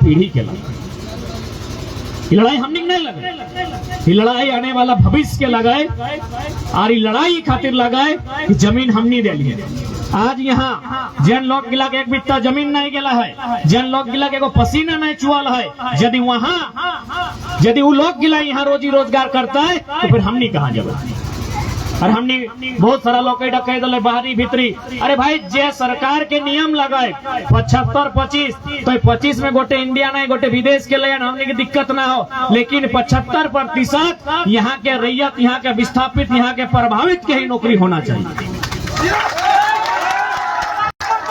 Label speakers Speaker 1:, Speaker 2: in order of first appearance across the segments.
Speaker 1: पीढ़ी के लगा। ये लड़ाई हमने नहीं लगाए, ये लड़ाई आने वाला भविष्य के लगाए, और ये लड़ाई खातिर लगाए कि जमीन हमने दे लिए। आज यहाँ जन लोग गिला के एक बित्ता जमीन नहीं गिला है, जन लोग गिला के एगो पसीना नहीं चुआल है। यदि वहाँ यदि वो लोग गिला यहाँ रोजी रोजगार करता है तो फिर हमने कहाँ जाए। और हमने बहुत सारा लोग कह दले बाहरी भीतरी, अरे भाई जे सरकार के नियम लगाए 75-25 तो 25 में गोटे इंडिया नहीं गोटे विदेश के लिए हमने की दिक्कत ना हो, लेकिन 75% यहाँ के रैयत, यहाँ के विस्थापित, यहाँ के प्रभावित के ही नौकरी होना चाहिए।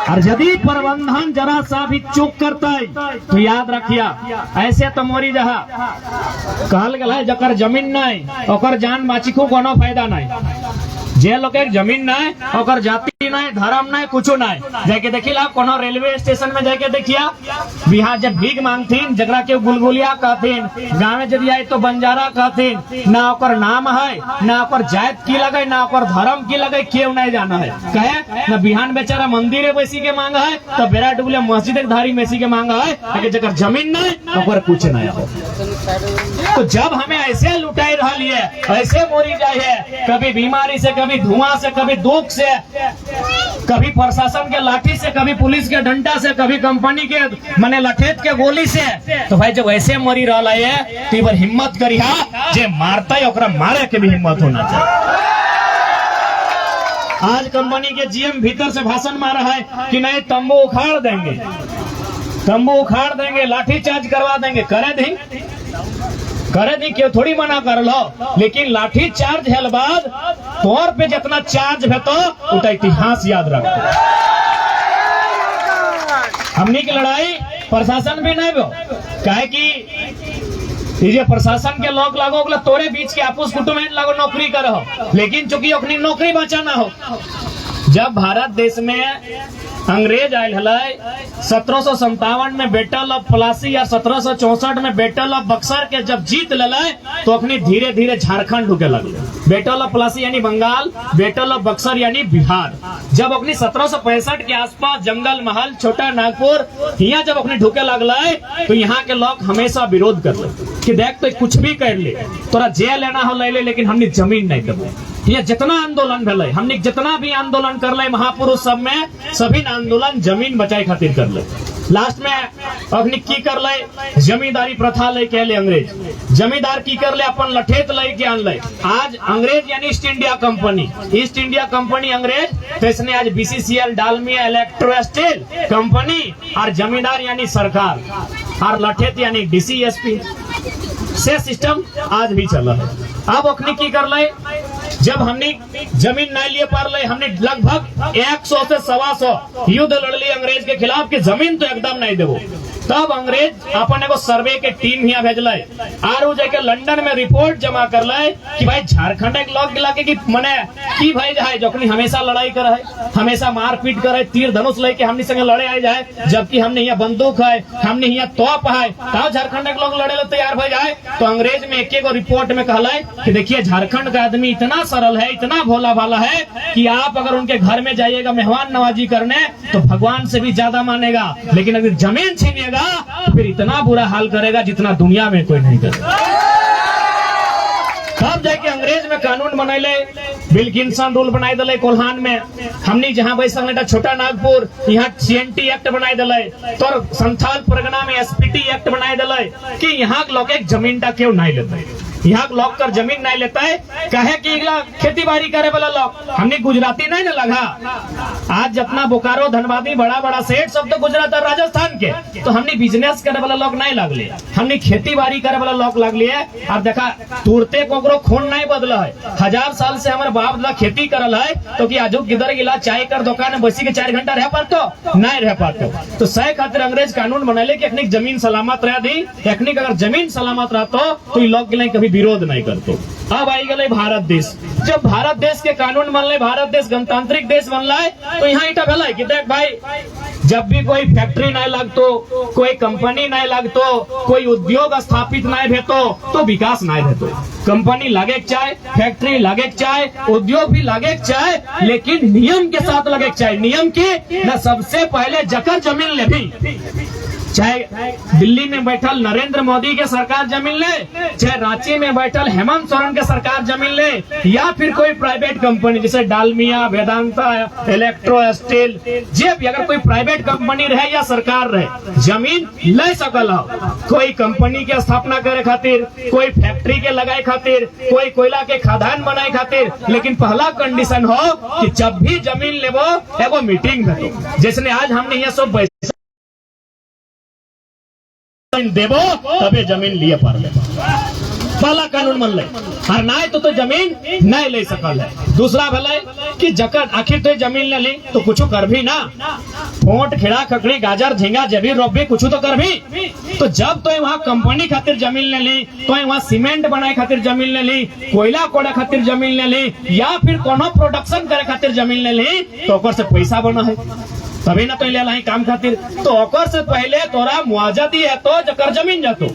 Speaker 1: और यदि प्रबंधन जरा सा भी चूक करता है तो याद रखिया, ऐसे तो मोरी जहा कहल गया है जकर जमीन नहीं ओकर जान बाची को कोनो फायदा नहीं। जे लोग एक जमीन नहीं ओकर जाति नहीं धर्म नहीं कुछ नहीं। जाके देखिला कोनो रेलवे स्टेशन में जाके देखिया, बिहार जब भीख मांगतीन जगरा के गुलगुलिया कहतीन, गाँव में यदि आए तो बंजारा कहतीन, ना ओकर नाम है ना ओकर जात की लगे ना ओकर धर्म की लगे, क्यों नहीं जाना है कहे ना। बिहान बेचारा मंदिर बैसी के मांगा है तो बेरा डुबले मस्जिद धारी बैसी के मांगा है, जगह जमीन नहीं ओकर कुछ नहीं हो। तो जब हमें ऐसे लुटाई रहा लिए, ऐसे मोरी जाए, कभी बीमारी से, कभी धुआं से, कभी दुख से, कभी प्रशासन के लाठी से, कभी पुलिस के डंडा से, कभी कंपनी के मने लठेत के गोली से, तो भाई जब ऐसे मरी रहा है तो हिम्मत करिहा जे मारता है ओकरा मारे के भी हिम्मत होना चाहिए। आज कंपनी के जीएम भीतर से भाषण मारा है कि नहीं तंबू उखाड़ देंगे, तंबू उखाड़ देंगे, लाठी चार्ज करवा देंगे। करे दी क्यों थोड़ी मना कर लो, लेकिन लाठी चार्ज है बाद तौर पे जितना चार्ज है तो उतना इतिहास याद रखो। हमनी की लड़ाई प्रशासन भी नहीं हो, काहे कि ये प्रशासन के लोग लागो तोरे बीच के आपस कुटुंब लागो नौकरी करो, लेकिन चूंकि अपनी नौकरी बचाना हो। जब भारत देश में अंग्रेज आयल है 1757 में बैटल ऑफ प्लासी या 1764 में बैटल ऑफ बक्सर के जब जीत ले तो अपनी धीरे धीरे झारखंड ढुके लगे। बैटल ऑफ प्लासी यानी बंगाल, बैटल ऑफ बक्सर यानी बिहार। जब अपनी 1765 के आसपास जंगल महल, छोटा नागपुर यहाँ जब अपने ढुके लगला तो यहाँ के लोग हमेशा विरोध कर ले कि देख तो कुछ भी कर ले, तोरा जेल लेना हो ले, लेकिन हमने जमीन नहीं कर। ये जितना आंदोलन भेल, हमने जितना भी आंदोलन कर ले महापुरुष सब में, सभी आंदोलन जमीन बचाए खातिर कर ले। लास्ट में अपनी की कर ले, जमींदारी प्रथा ले के ले अंग्रेज, जमींदार की कर ले अपन लठेत ले के आन ले। आज अंग्रेज यानी East India company, East India company अंग्रेज, तो इसने आज BCCL, Dalmia, electro steel company, और जमींदार यानी सरकार, और लठेत यानी डीसीएसपी से सिस्टम आज भी चल रहा है। अब अपनी की कर ले, जब हमने जमीन नहीं लिए पार ले, हमने लगभग 100 से 125 युद्ध लड़ ली अंग्रेज के खिलाफ कि जमीन तो एकदम नहीं देवो। तब अंग्रेज अपन एगो सर्वे के टीम यहाँ भेजल और जाके लंदन में रिपोर्ट जमा कर ले कि भाई झारखंड एक लोग गिला के मने की भाई जाए जखनी हमेशा लड़ाई कर है, हमेशा मारपीट करे, तीर धनुष लेके हमने संगे लड़े आए जाए, जबकि हमने यहाँ बंदूक है, हमने यहाँ तोप है, तब झारखंड एक लोग लड़े तैयार हो जाए। तो अंग्रेज में एक रिपोर्ट में कहला कि देखिए झारखंड का आदमी इतना सरल है, इतना भोला भाला है कि आप अगर उनके घर में जाइएगा मेहमान नवाजी करने तो भगवान से भी ज्यादा मानेगा, लेकिन अगर जमीन छीनिएगा तो फिर इतना बुरा हाल करेगा जितना दुनिया में कोई नहीं करेगा। तब जाके अंग्रेज में कानून बनैले, विल्किंसन रूल बनाई दिले कोल्हान में, हमनी जहाँ बैसल छोटा नागपुर यहाँ सीएनटी एक्ट बनाई दिले, तो संथाल परगना में एसपीटी एक्ट बनाई दिले कि यहाँ लोग एक जमीन का क्यों नहीं लेते, यहाँ लोग कर जमीन नहीं लेता है, कहे कि खेती बाड़ी करे वाला लोग, हमने गुजराती नहीं ना लगा। आज जितना बोकारो, धनबादी, बड़ा बड़ा सेठ सब तो गुजरात और राजस्थान के, तो हमने बिजनेस करे वाला लोग नहीं लगले, हमने खेती बाड़ी करे वाला लोग लगले। अब देखा तुरते कोकरो खून नहीं बदला है, 1000 साल से हमारे बाप दादा खेती करल है, तो कि आजू किधर गिला चाय कर दुकान में बसी के 4 घंटा रह पातो नहीं रह पाते। तो सही खातिर अंग्रेज कानून बनैले कि अखनी जमीन सलामत रह दी, अखनी अगर जमीन सलामत रहतो तो लोग कभी विरोध नहीं करते। अब आई गए भारत देश, जब भारत देश के कानून बनले, भारत देश गणतांत्रिक देश बनला है, तो यहाँ इटा भला कि देख भाई जब भी कोई फैक्ट्री नहीं लगतो, कोई कंपनी नहीं लगतो, कोई उद्योग स्थापित नहीं भेतो तो विकास नहीं भेतो। कंपनी लगे चाहे, फैक्ट्री लगे चाहे, उद्योग भी लगे चाहे, लेकिन नियम के साथ लगे चाहे। नियम के न सबसे पहले जकर जमीन ले भी चाहे दिल्ली में बैठल नरेंद्र मोदी के सरकार जमीन ले, चाहे रांची में बैठल हेमंत सोरेन के सरकार जमीन ले, या फिर कोई प्राइवेट कंपनी जैसे डालमिया, वेदांता, इलेक्ट्रो स्टील, जे भी अगर कोई प्राइवेट कंपनी रहे या सरकार रहे, जमीन ले सकल हो। कोई कंपनी के स्थापना करे खातिर, कोई फैक्ट्री के लगाए खातिर, कोई कोयला के खदान बनाए खातिर, लेकिन पहला कंडीशन हो कि जब भी जमीन लेबो एगो मीटिंग भेटो। जैसे आज हमने यहाँ सब देबो तबे जमीन लिए पर पहला कानून मन ले, और ना तो जमीन नहीं ले सकल है। दूसरा भले कि जकर आखिर तो जमीन ले ली तो कुछ कर भी ना, फोट खिड़ा खकड़ी गाजर झींगा जबी रोबी कुछ तो कर भी। तो जब तो वहाँ कंपनी खातिर जमीन ले ली, तो वहाँ सीमेंट बनाए खातिर जमीन ले ली, कोयला कोड़े खातिर जमीन ले ली, या फिर कोनो प्रोडक्शन करे खातिर जमीन ले ली, तो ओकर से पैसा बना है तभी ना तो ले लाई काम खातिर। तो ओकर से पहले तोरा मुआवजा दिए तो जकर जमीन जातो।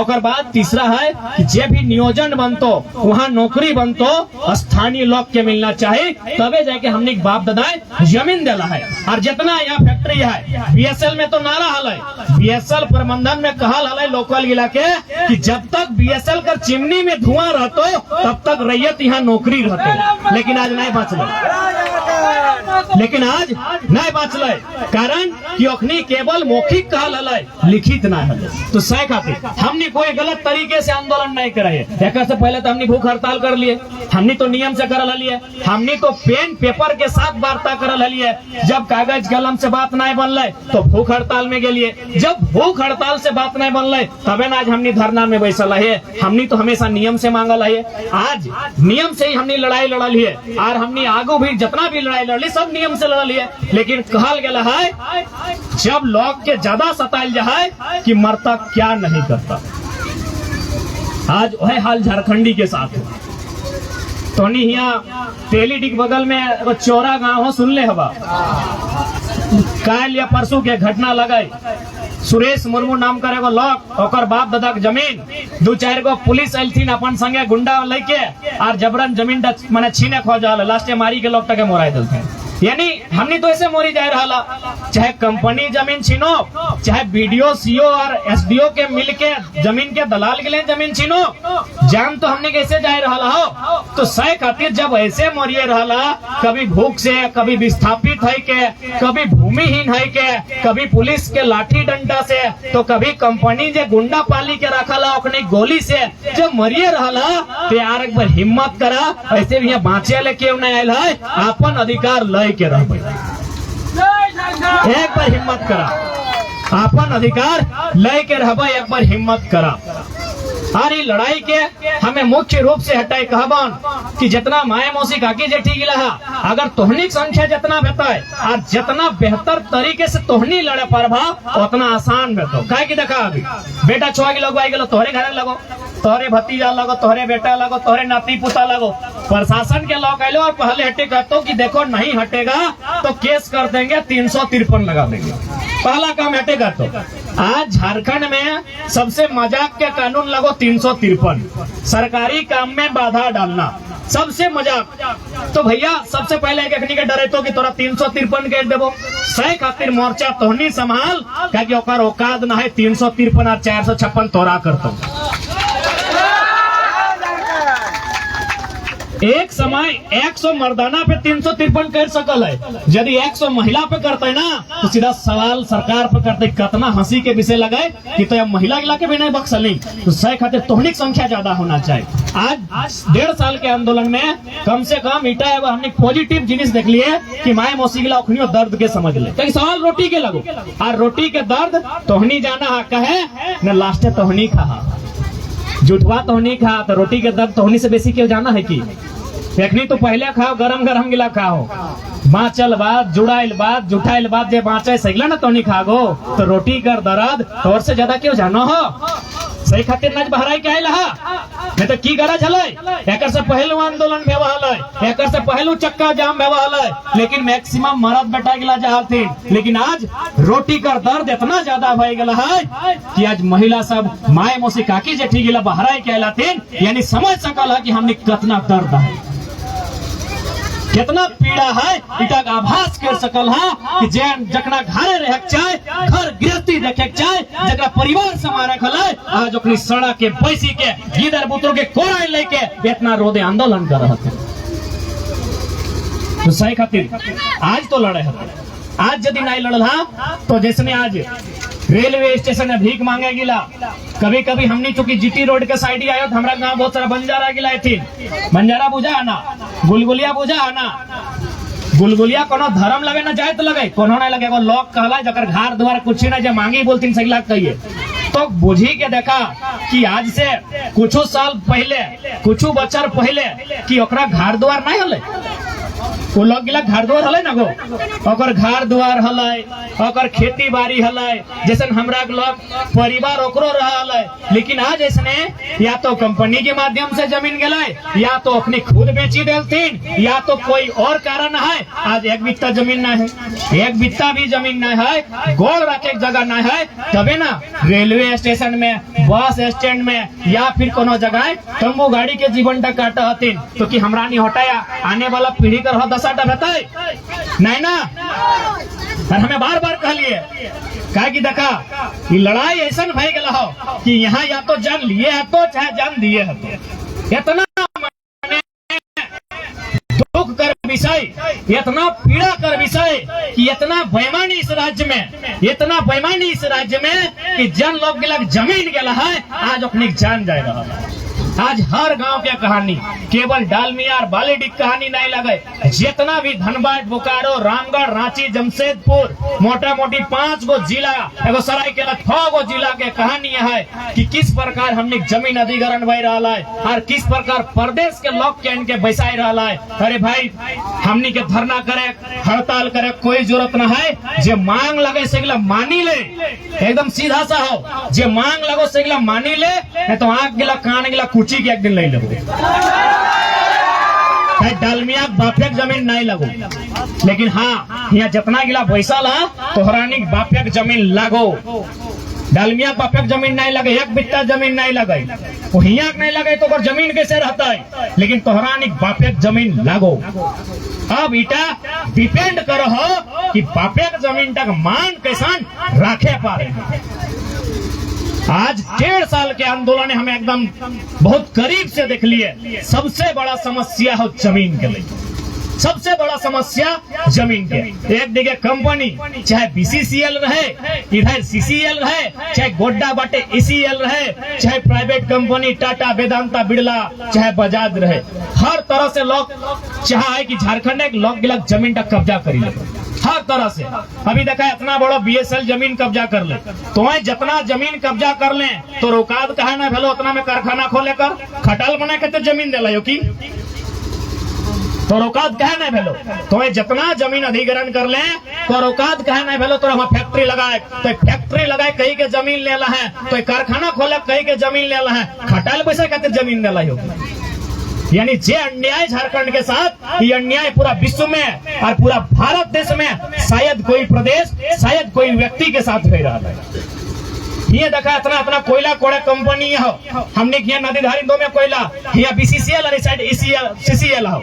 Speaker 1: ओकर बाद तीसरा है कि जे भी नियोजन बनतो वहाँ नौकरी बनतो स्थानीय लोग के मिलना चाहिए, तबे जाके हमने बाप दादा जमीन दिला है। और जितना यहाँ फैक्ट्री है, बीएसएल में तो नारा हल है, बीएसएल प्रबंधन में कहल हल है लोकल इलाके कि जब तक बीएसएल कर चिमनी में धुआं रहतो तब तक रैयत यहाँ नौकरी रहतो। लेकिन आज नहीं बचल, लेकिन आज नहीं बचल, कारण कि अखनी केवल मौखिक कहल हलै, लिखित ना है। तो सह खातिर हमने कोई गलत तरीके से आंदोलन नहीं करे। एक से पहले तो हमने भूख हड़ताल कर लिए, हमने तो नियम से करल लिए, हमने तो पेन पेपर के साथ वार्ता करल लिए। जब कागज कलम से बात नहीं बनल तो भूख हड़ताल में गेलिए, जब भूख हड़ताल से बात नहीं बनल तबे ना आज हमने धरना में बैसल है। हमने तो हमेशा नियम से मांगल है, आज नियम से ही हमने लड़ाई लड़ल है, और हमने आगू भी जितना भी लड़ाई लड़ली सब नियम से लड़ल है। लेकिन कहल गेला है जब लोग के ज्यादा सताइल जाए कि मरता क्या नहीं करता। आज वह हाल झारखंडी के साथ है। तो यहाँ तेलीडी के बगल में चौरा गांव हो, सुन ले हवा काल या परसों के घटना लगाई। सुरेश मुर्मू नाम करे एगो लोग, ओकर बाप दादा के जमीन 2-4 गो पुलिस अलथिन अपन संगे गुंडा लेके और जबरन जमीन माने छीने खोजल, लास्ट मारी के लोग तक मोराई दिलथिन। यानी हमने तो ऐसे मोरी जाए रहा, चाहे कंपनी जमीन छीनो, चाहे बीडीओ सीओ और एसडीओ के मिलके जमीन के दलाल के लिए जमीन छीनो, जान तो हमने कैसे जाए रहा हो। तो सह खातिर जब ऐसे मोरिए रहा, कभी भूख से, कभी विस्थापित है के, कभी भूमिहीन है के, कभी पुलिस के लाठी डंडा से, तो कभी कंपनी जे गुंडा पाली के रखा अपनी गोली से जब मरिए रहा, तो यार एक बार हिम्मत करा, ऐसे भी बाँचे ले क्यों नहीं आयल है, अपन अधिकार लय के रह, एक बार हिम्मत करा, अपन अधिकार लय के रह, एक बार हिम्मत करा। और ये लड़ाई के हमें मुख्य रूप से हटाए कहबन कि जितना माए मौसी काकी जेठी गिला, अगर तोहनी संख्या जितना बताए और जितना बेहतर तरीके से तोहनी लड़े परभा उतना आसान बेतो। काहे की देखा अभी बेटा छुआ के लगवाई गेलो, तोहरे घर लगो, तोहरे भतीजा लगो, तोहरे बेटा लगो, तोहरे नाती पुता लगो। प्रशासन के लोग आए और पहले हटे कहते कि देखो नहीं हटेगा तो केस कर देंगे, 353 लगा देंगे। पहला काम हटेगा। तो आज झारखंड में सबसे मजाक के कानून लगो 353, सरकारी काम में बाधा डालना सबसे मजाक। तो भैया सबसे पहले एकनी के डरे तो कि तोरा 353 के देबो, सह खातिर मोर्चा तोहनी संभाल, क्या ओकर औकात ना है 353 और 456 तोरा करतो। एक समय 100 मर्दाना पे 353 कर सकल है, यदि 100 महिला पे करते ना तो सीधा सवाल सरकार पे करते। कितना हंसी के विषय लगाए कि तो महिला इलाके भी नहीं बख्शली, तो सह खातिर तोहनी संख्या ज्यादा होना चाहिए। आज 1.5 साल के आंदोलन में कम से कम इटा हमने पॉजिटिव जिनिस देख लिए कि माए मौसी गिला अखनियो दर्द के समझ ले। तो सवाल रोटी के लगो, और रोटी के दर्द तोहनी जाना हक है न, लास्ट तोहनी खा जुटवा तोहनी खा, तो रोटी के दर्द तोहनी से बेसी क्यों जाना है कि देखनी तो पहले खाओ गरम गरम गिला खाओ, बाँचल बात जुड़ाइल बात जुटाइल बात जे बाँचे सगला ना तो नहीं खागो, तो रोटी कर दर्द तोर से ज्यादा क्यों जानो हो। सही खातिर नच बहराई के आयल नहीं तो की गरज हलै, एक से पहलू आंदोलन भेवा हलै, एक से पहलू चक्का जाम भेवा हलै, लेकिन मैक्सिमम मरद बेटा गिला जाहथिन। लेकिन आज रोटी कर दर्द इतना ज्यादा भय गेला है कि आज महिला सब माए मौसी काकी जेठी गिला बहराई के आयलाथिन, यानी समझ सकल है कि हमने कितना दर्द है। कितना पीड़ा है इटा का आभास कर सकल है कि जकरा घरे रह चाहे घर गृहस्थी देखे चाहे जकरा परिवार समारे खले आज अपनी सड़क के पैसी के गिदर बुतरों के कोराई लेके इतना रोदे आंदोलन कर रहे थे। तो सही खातिर आज तो लड़े हैं, आज यदि नहीं लड़ल तो जैसे आज रेलवे स्टेशन में भीख मांगे गिला, कभी कभी हमने चूंकि जीटी रोड के साइड ही आयो तो हमारा गांव बहुत सारा बंजारा गिला थी। बंजारा बुझा है ना, गुलगुलिया बुझा है ना, गुलगुलिया कोनो धर्म लगे ना जाए तो लगे, कोनो नहीं लगे, वो लोग कहला जकर घर द्वार कुछ ना जे मांगी बोलती सही लाख कहिए। तो बुझी के देखा कि आज से कुछ साल पहले कुछ बच्चर पहले कि ओकरा घर द्वार नहीं हले, वो लोग गिला घर द्वार हले ना गो, ओकर घर द्वार हले, ओकर खेती बाड़ी हले, जैसे हमरा के लोग परिवार ओकरो रहले। लेकिन आज ऐसने या तो कंपनी के माध्यम से जमीन गए या तो अपनी खुद बेची देलतीन या तो कोई और कारण है। आज एक बित्ता जमीन ना है, एक बित्ता भी जमीन ना है, गोल रखे जगह ना है, तबे ना रेलवे स्टेशन में, बस स्टैंड में या फिर कोनो जगह तंबू गाड़ी के जीवन तक काटा हतीन। तो कि हमरा नहीं हटाया आने वाला पीढ़ी कर दसाटा बताए नहीं ना। और हमें बार बार कहलिए कहा कि देखा ये लड़ाई ऐसा भय गया हो कि यहाँ या तो जान लिए है तो चाहे जान दिए है तो इतना दुख कर विषय, इतना पीड़ा कर विषय कि इतना बेईमानी इस राज्य में, इतना बेईमानी इस राज्य में कि जन लोग के जमीन गया है आज अपनी जान जाए रहा है। आज हर गांव की कहानी केवल डालमिया और बालीडीह कहानी नहीं लगे, जितना भी धनबाद, बोकारो, रामगढ़, रांची, जमशेदपुर, मोटा मोटी 5 गो जिला एगो सरायकेला 6 गो जिला के कहानी है कि किस प्रकार हमने जमीन अधिग्रहण भय रहा है और किस प्रकार प्रदेश के लोग के इनके बैसाई रहा है। अरे भाई हमनी के धरना करे, हड़ताल करे कोई जरूरत न है, जे मांग लगे सेगला मानी ले, एकदम सीधा सा हो, जे मांग लगो सेगला मानी ले, नहीं तो आंख गिला कान गिला कुची के एक दिन ले लगो, डालमिया बापेक जमीन नहीं लगो। लेकिन हाँ यहाँ जितना गिला पैसा ला तोहरानी बापेक जमीन लागो, डालमिया बापेक जमीन नहीं लगे, एक बित्ता जमीन नहीं लगे, वो हियाक नहीं लगे तो और जमीन कैसे रहता है, लेकिन तोहरानी बापेक जमीन लागो। अब इटा डिपेंड करो हो कि बापेक जमीन तक मान कैसान राखे पा रहे। आज 1.5 साल के आंदोलन हमें एकदम बहुत करीब से देख लिए। सबसे बड़ा समस्या हो जमीन के लिए, सबसे बड़ा समस्या जमीन के। एक जगह कंपनी चाहे बीसीसीएल रहे, इधर सीसीएल रहे, चाहे गोड्डा बाटे ईसीएल रहे, चाहे प्राइवेट कंपनी टाटा, वेदांता, बिड़ला, चाहे बजाज रहे, हर तरह से लोग चाहे कि झारखंड एक लोग गिलक जमीन का कब्जा करी ले, हर तरह से। अभी देखा इतना बड़ा बीएसएल जमीन कब्जा कर ले, तो जितना जमीन कब्जा कर ले तो रोकात कहा ना भेलो उतना में कारखाना खोले कर खटाल बना के तो जमीन दिला की तो रोकात कहे नहीं भेलो, तो जितना जमीन अधिग्रहण कर ले तो रोकात कहे नहीं भेलो, तो हम फैक्ट्री लगाए तो फैक्ट्री लगाए कहीं के जमीन लेला है, तो कारखाना खोले कहीं के जमीन लेला है, खटाल पैसा कहते जमीन दिला हो। यानी जे अन्याय झारखंड के साथ, ये अन्याय पूरा विश्व में और पूरा भारत देश में शायद कोई प्रदेश, शायद कोई व्यक्ति के साथ हो रहा है। ये देखा इतना इतना कोयला कोड़े कंपनी हो, हमने किया नदी धारी दो में कोयला, यहाँ बीसीसीएल और साइड सीसीएल हो,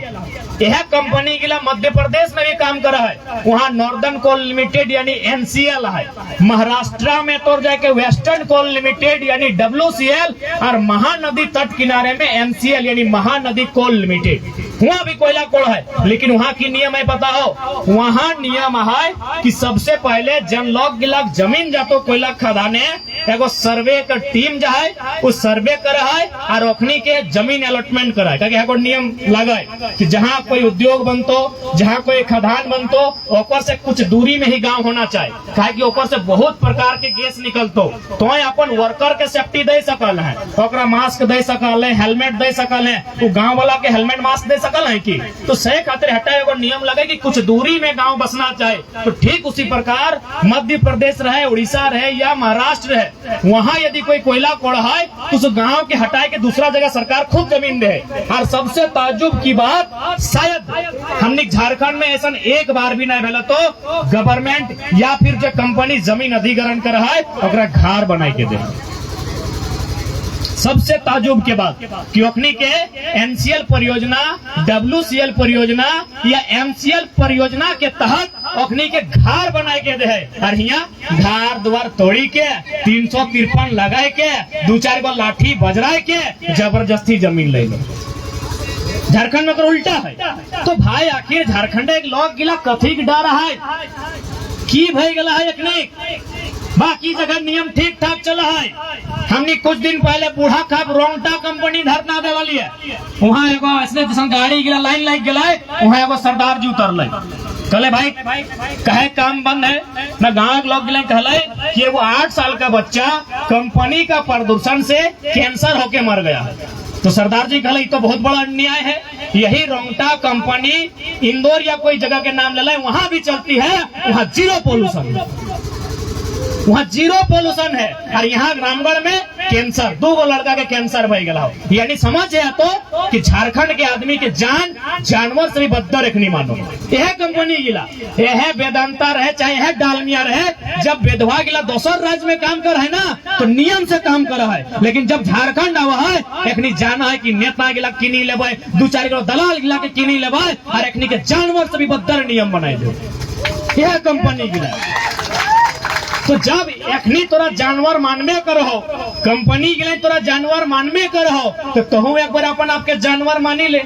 Speaker 1: यह कंपनी के लिए मध्य प्रदेश में भी काम कर रहा है, वहाँ नॉर्दर्न कोल लिमिटेड यानी एनसीएल है, महाराष्ट्र में तो जाके वेस्टर्न कोल लिमिटेड यानी डब्ल्यूसीएल और महानदी तट किनारे में एमसीएल यानी महानदी कोल लिमिटेड, वहाँ भी कोयला कोड़ है। लेकिन वहाँ की नियम है पता हो, वहाँ नियम है कि सबसे पहले जन लोग गिलक जमीन जातो कोयला खदाने एगो सर्वे का टीम जो है वो सर्वे करे है और ओखनी के जमीन अलॉटमेंट करे है, एगो नियम लगा कि जहाँ कोई उद्योग बनतो, जहाँ कोई खदान बनतो, ओकर से कुछ दूरी में ही गांव होना चाहिए, काहे कि ओकर से बहुत प्रकार के गैस निकलतो, तो अपन वर्कर के सेफ्टी दे सकल है, ओकरा मास्क दे सकल है, हेलमेट दे सकल है, वो गांव वाला के हेलमेट मास्क दे सकल है कि तो सही खातिर हटा एगो नियम लगे कि कुछ दूरी में गांव बसना चाहिए। तो ठीक उसी प्रकार मध्य प्रदेश रहे, उड़ीसा रहे या महाराष्ट्र रहे, वहाँ यदि कोई कोयला कोड़ा है तो उस गांव के हटाए के दूसरा जगह सरकार खुद जमीन दे। और सबसे ताज्जुब की बात, शायद हमने झारखंड में ऐसा एक बार भी नहीं भेला तो गवर्नमेंट या फिर जो कंपनी जमीन अधिग्रहण कर रहा है ओकरा घर बनाए के दे। सबसे ताजुब के बाद कि ओखनी के एनसीएल परियोजना, डब्ल्यूसीएल परियोजना या एमसीएल परियोजना के तहत ओखनी के घर बनाए के है। और यहाँ घर द्वार तोड़ी के 353 लगाए के 2-4 गो लाठी बजराए के जबरदस्ती जमीन ले लो। झारखंड में तो उल्टा है। तो भाई आखिर झारखंड एक लोग गिला कथी के डर है की भय गला है अखनी, बाकी जगह नियम ठीक ठाक चला है। हमने कुछ दिन पहले बूढ़ा खाप रोंगटा कंपनी धरना दे वाली है, वहाँ एगो ऐसे गाड़ी गिला लाइन लग गया, वहाँ एगो सरदार जी उतर ले कहले भाई कहे काम बंद है ना। गाँव के लोग गिला कहले कि वो 8 साल का बच्चा कंपनी का प्रदूषण से कैंसर होके मर गया। तो सरदार जी कहले तो बहुत बड़ा अन्याय है। यही रोंगटा कंपनी इंदौर या कोई जगह के नाम ले ले, वहां भी चलती है, वहां जीरो पोल्यूशन, वहाँ जीरो पोल्यूशन है। और यहाँ रामगढ़ में कैंसर, 2 गो लड़का के कैंसर भय गया। यानी समझ है तो कि झारखंड के आदमी के जान जानवर से भी बदतर रखनी मानो। यह कंपनी गिला, यह वेदांता रहे चाहे यह डालमिया रहे, जब वेधवा गिला दोसर राज्य में काम कर है ना तो नियम से काम कर है। लेकिन जब झारखंड आवा है एखनी जाना है कि नेता गिला किनी लेबे, 2-4 गो दलाल गिला के किनी लेबे और एखनी के जानवर से भी बदतर नियम बनाए दे। यह कंपनी गिला। तो जब एखनी तोरा जानवर मानबे करहो, कंपनी के लिए तोरा जानवर मानबे करहो, तो तोहू एक बार अपन आपके जानवर मानी ले।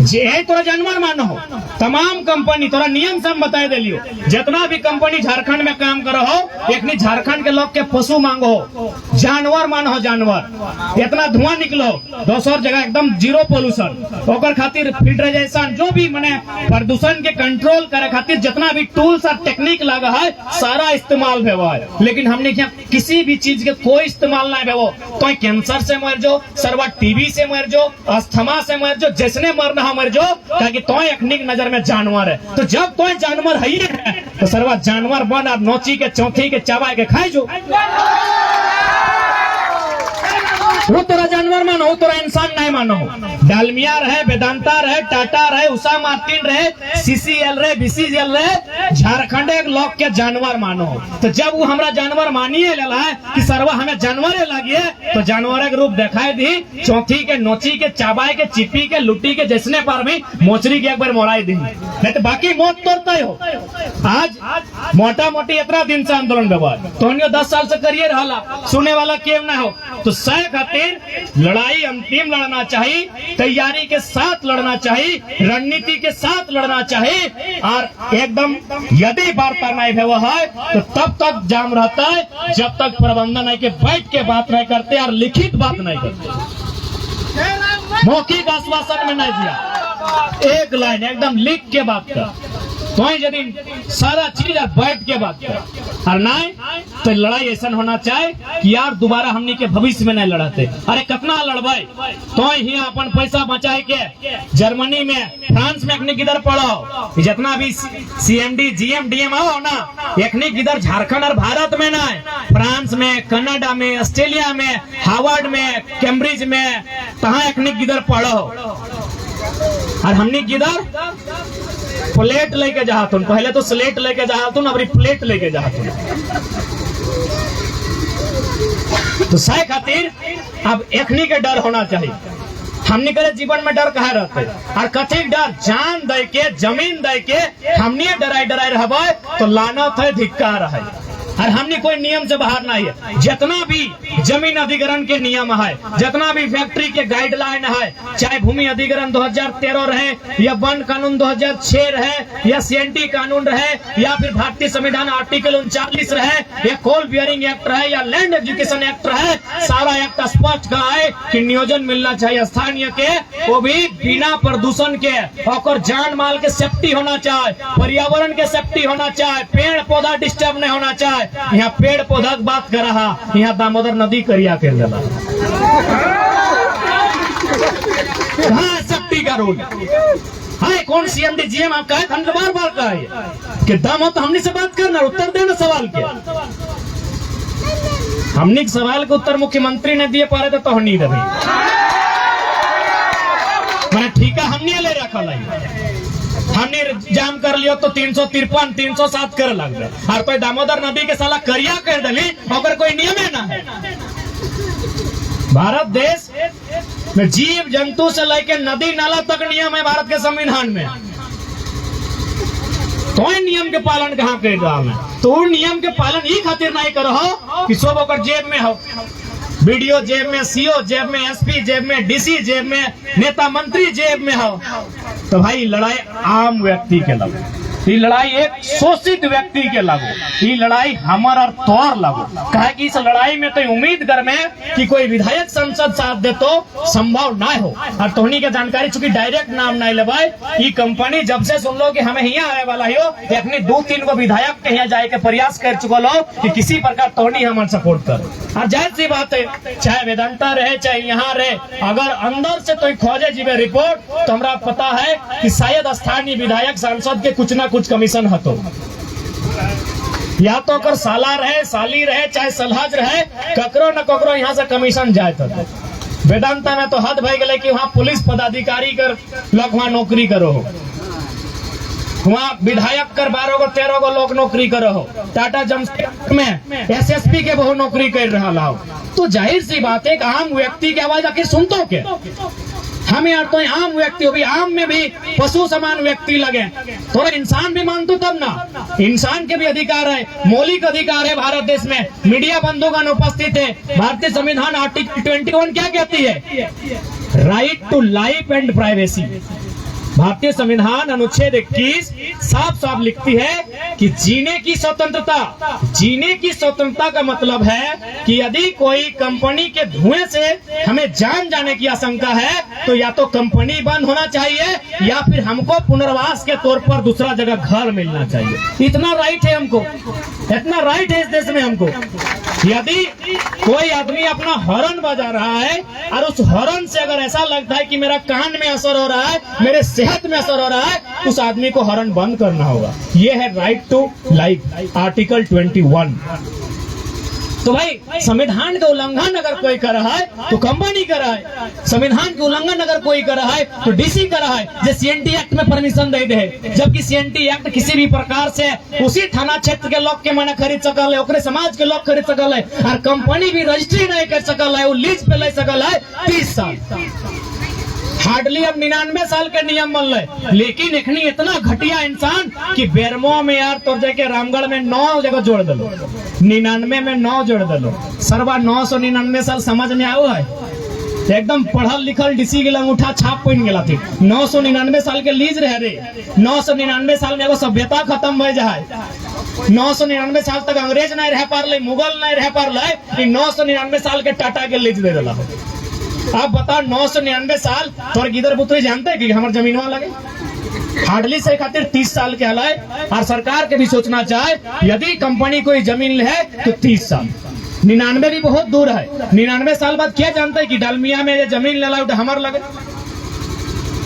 Speaker 1: जे तोरा जानवर मानो हो, तमाम कंपनी तोरा नियम से हम बताए दिलियो। जितना भी कंपनी झारखंड में काम करो हो, एखनी झारखंड के लोग के पशु मांगो हो, जानवर मानो जानवर। इतना धुआं निकलो, दोसर जगह एकदम जीरो पोल्यूशन, ओकर खातिर फिल्टराइजेशन जो भी मने प्रदूषण के कंट्रोल करे खातिर जितना भी टूल्स और टेक्निक लगा है सारा इस्तेमाल भेवो है। लेकिन हमने क्या किसी भी चीज के कोई इस्तेमाल नहीं भेवो, तो कैंसर से मर जो, सरवा टीबी से मर जो, अस्थमा से मर जो, जिसने मरना मर जो, ताकि तो अखनी नजर में जानवर है। तो जब तो जानवर है ही है तो सरवा जानवर बन और नोची के चौथी के चबाए के खाए जो। वो तोरा जानवर मानो, वो तोरा इंसान नहीं मानो। डालमिया रहे, वेदांता रहे, टाटा रहे, उषा मार्टिन रहे, सीसीएल रहे, बीसीएल रहे, झारखंड एक लोग के जानवर मानो। तो जब वो हमरा जानवर मानिए लेला है कि सरवा हमें जानवरे लगी है, तो जानवर के रूप दिखाई दी, चौथी के नोची के चबाए के चिपी के लुट्टी के जैसने पर भी मोचरी के एक बार मोड़ाई दी, नहीं तो बाकी मौत तोड़ते हो। आज मोटा मोटी इतना दिन से आंदोलन व्यवहार तो 10 साल से करिए रहा, सुनने वाला केव ना हो। तो सह खातिर लड़ाई अंतिम लड़ना चाहिए, तैयारी के साथ लड़ना चाहिए, रणनीति के साथ लड़ना चाहिए। और एकदम यदि वार्ता नहीं हुआ है तो तब तक जाम रहता है जब तक प्रबंधन है के बैठ के बात नहीं करते और लिखित बात नहीं करते, मौखिक आश्वासन में नहीं दिया, एक लाइन एकदम लिख के बात कर, तो यदि सारा चीज बैठ के बात कर। और नहीं तो लड़ाई ऐसा होना चाहिए कि यार दोबारा हमनी के भविष्य में नहीं लड़ाते। अरे कितना लड़बाई, तो ही अपन पैसा बचाए के जर्मनी में, फ्रांस में एखनी किधर पढ़ो, जितना भी सीएमडी जीएम डीएम आओ ना, एखनी किधर झारखंड और भारत में ना, फ्रांस में, कनाडा में, ऑस्ट्रेलिया में, हार्वर्ड में, कैम्ब्रिज में, तहाँ एखनी किधर पढ़ो। और हमनी किधर प्लेट लेके जातुन, पहले तो स्लेट लेके जातुन, अब प्लेट लेके जातुन। तो सह खातिर अब एखनी के डर होना चाहिए। हमने करे जीवन में डर कहा रहते और कथी डर, जान दे के जमीन दे के हमने डराई डराई रहबे तो लानत है, धिक्कार है। और हमने कोई नियम से बाहर नहीं है। जितना भी जमीन अधिग्रहण के नियम है, जितना भी फैक्ट्री के गाइडलाइन है, चाहे भूमि अधिग्रहण 2013 रहे या वन कानून 2006 रहे या सीएनटी कानून रहे या फिर भारतीय संविधान आर्टिकल 39 रहे या कोल बियरिंग एक्ट रहे या लैंड एजुकेशन एक्ट रहे, सारा एक्ट स्पष्ट कहा है कि नियोजन मिलना चाहिए स्थानीय के, वो भी बिना प्रदूषण के, और जान माल के सेफ्टी होना चाहिए, पर्यावरण के सेफ्टी होना चाहिए, पेड़ पौधा डिस्टर्ब नहीं होना चाहिए। यहाँ पेड़ पौधा की बात कर रहा, यहाँ दामोदर नदी करिया कर देला। हाँ, सेफ्टी का रूल है। कौन सीएमडी जीएम आप कहे, हमने बार बार कहा है कि दम हो तो हमने से बात करना, उत्तर देना सवाल के। हमने सवाल के उत्तर मुख्यमंत्री ने दिए पारे तो नहीं दे, मैंने ठीक है हमने ले रखा है, हमने जाम कर लियो तो 353 307 कर लग गए, और तो दामोदर नदी के साला करिया कर दिली, अगर कोई नियम है ना है। भारत देश में जीव जंतु से लेकर नदी नाला तक नियम है भारत के संविधान में। तो नियम के पालन कहाँ कर रहा है? तो नियम के पालन ही खातिर नहीं करो कि सब ओकर जेब में हो, बीडीओ जेब में, सीओ जेब में, एसपी जेब में, डीसी जेब में, नेता मंत्री जेब में हो। तो भाई लड़ाई आम व्यक्ति के लगो, ये लड़ाई एक शोषित व्यक्ति के लगो, ये लड़ाई हमार और तोर लगो। कहे कि इस लड़ाई में तो उम्मीद कर में कि कोई विधायक संसद साथ दे तो संभव ना हो। और तोहनी के जानकारी चूंकि डायरेक्ट नाम नहीं लेवाई, ये कंपनी जब से सुन लो कि हमें यहाँ आने वाला हो, अपने 2-3 को विधायक के यहाँ जाए के प्रयास कर चुका लो कि किसी प्रकार तोहनी हमारे सपोर्ट कर। और जाहिर सी बात है, चाहे वेदांता रहे चाहे यहाँ रहे, अगर अंदर से तो खोजे जीवे रिपोर्ट तो हमरा पता है कि शायद स्थानीय विधायक सांसद के कुछ ना कुछ कमीशन हतो, या तो कर साला रहे, साली रहे, चाहे सलहज रहे, ककरो न ककरो यहाँ से कमीशन जाए तो। वेदांता में तो हद भय गए कि वहाँ पुलिस पदाधिकारी कर लोग वहाँ नौकरी करो हो, वहाँ विधायक कर 12-13 गो लोग नौकरी करो हो, टाटा जमशेदपुर में एसएसपी के बहु नौकरी कर रहा हो। तो जाहिर सी बात है, आम व्यक्ति की आवाज आखिर सुनतो के? हमें यार तो आम व्यक्ति हो भी, आम में भी पशु समान व्यक्ति लगे, थोड़ा इंसान भी मान तो तब ना। इंसान के भी अधिकार है, मौलिक अधिकार है भारत देश में। मीडिया बंधुगण उपस्थित है, भारतीय संविधान आर्टिकल 21 क्या कहती है? Right to life and privacy. भारतीय संविधान अनुच्छेद 21 साफ साफ लिखती है कि जीने की स्वतंत्रता। जीने की स्वतंत्रता का मतलब है कि यदि कोई कंपनी के धुएं से हमें जान जाने की आशंका है तो या तो कंपनी बंद होना चाहिए या फिर हमको पुनर्वास के तौर पर दूसरा जगह घर मिलना चाहिए। इतना राइट है हमको, इतना राइट है इस देश में हमको। यदि कोई आदमी अपना हॉर्न बजा रहा है और उस हॉर्न से अगर ऐसा लगता है कि मेरा कान में असर हो रहा है, मेरे सेहत में असर हो रहा है, उस आदमी को हॉर्न बंद करना होगा। ये है राइट टू लाइफ, आर्टिकल 21। तो भाई संविधान का उल्लंघन अगर कोई कर रहा है तो कंपनी कर रहा है, संविधान का उल्लंघन अगर कोई कर रहा है तो डीसी कर रहा है, जो सीएनटी एक्ट में परमिशन दे दे। जबकि सीएनटी एक्ट किसी भी प्रकार से उसी थाना क्षेत्र के लोग के मना खरीद सकल है, ओकरे समाज के लोग खरीद सकल है, और कंपनी भी रजिस्ट्री नहीं कर सकल है, वो लीज पे ले सकल है 30 साल। हार्डली अब 99 साल के नियम बन रहे, लेकिन एखनी इतना घटिया इंसान कि बेरमो में यार तो जाके रामगढ़ में 9 जगह जोड़ दलो, 99 में 9 जोड़ दलो, सरवा 999 साल समझ में आओ है। एकदम पढ़ल लिखल डीसी के अंगूठा छाप पहन गया थी। 999 साल के लीज रह रे, 999 साल में एगो सभ्यता खत्म हो जाए। 999 साल तक अंग्रेज नहीं रह पार, मुगल नहीं रह पार, 999 साल के टाटा के लीज दे रहा। आप बताओ 999 साल तोर गिदर पुत्री जानते हैं कि हमारे जमीन वहां लगे? हार्डली से खातिर 30 साल के हलाए। और सरकार के भी सोचना चाहे, यदि कंपनी कोई जमीन ले तो 30 साल, 99 भी बहुत दूर है। 99 साल बाद क्या जानते है कि डालमिया में जमीन ले ला हमार लगे।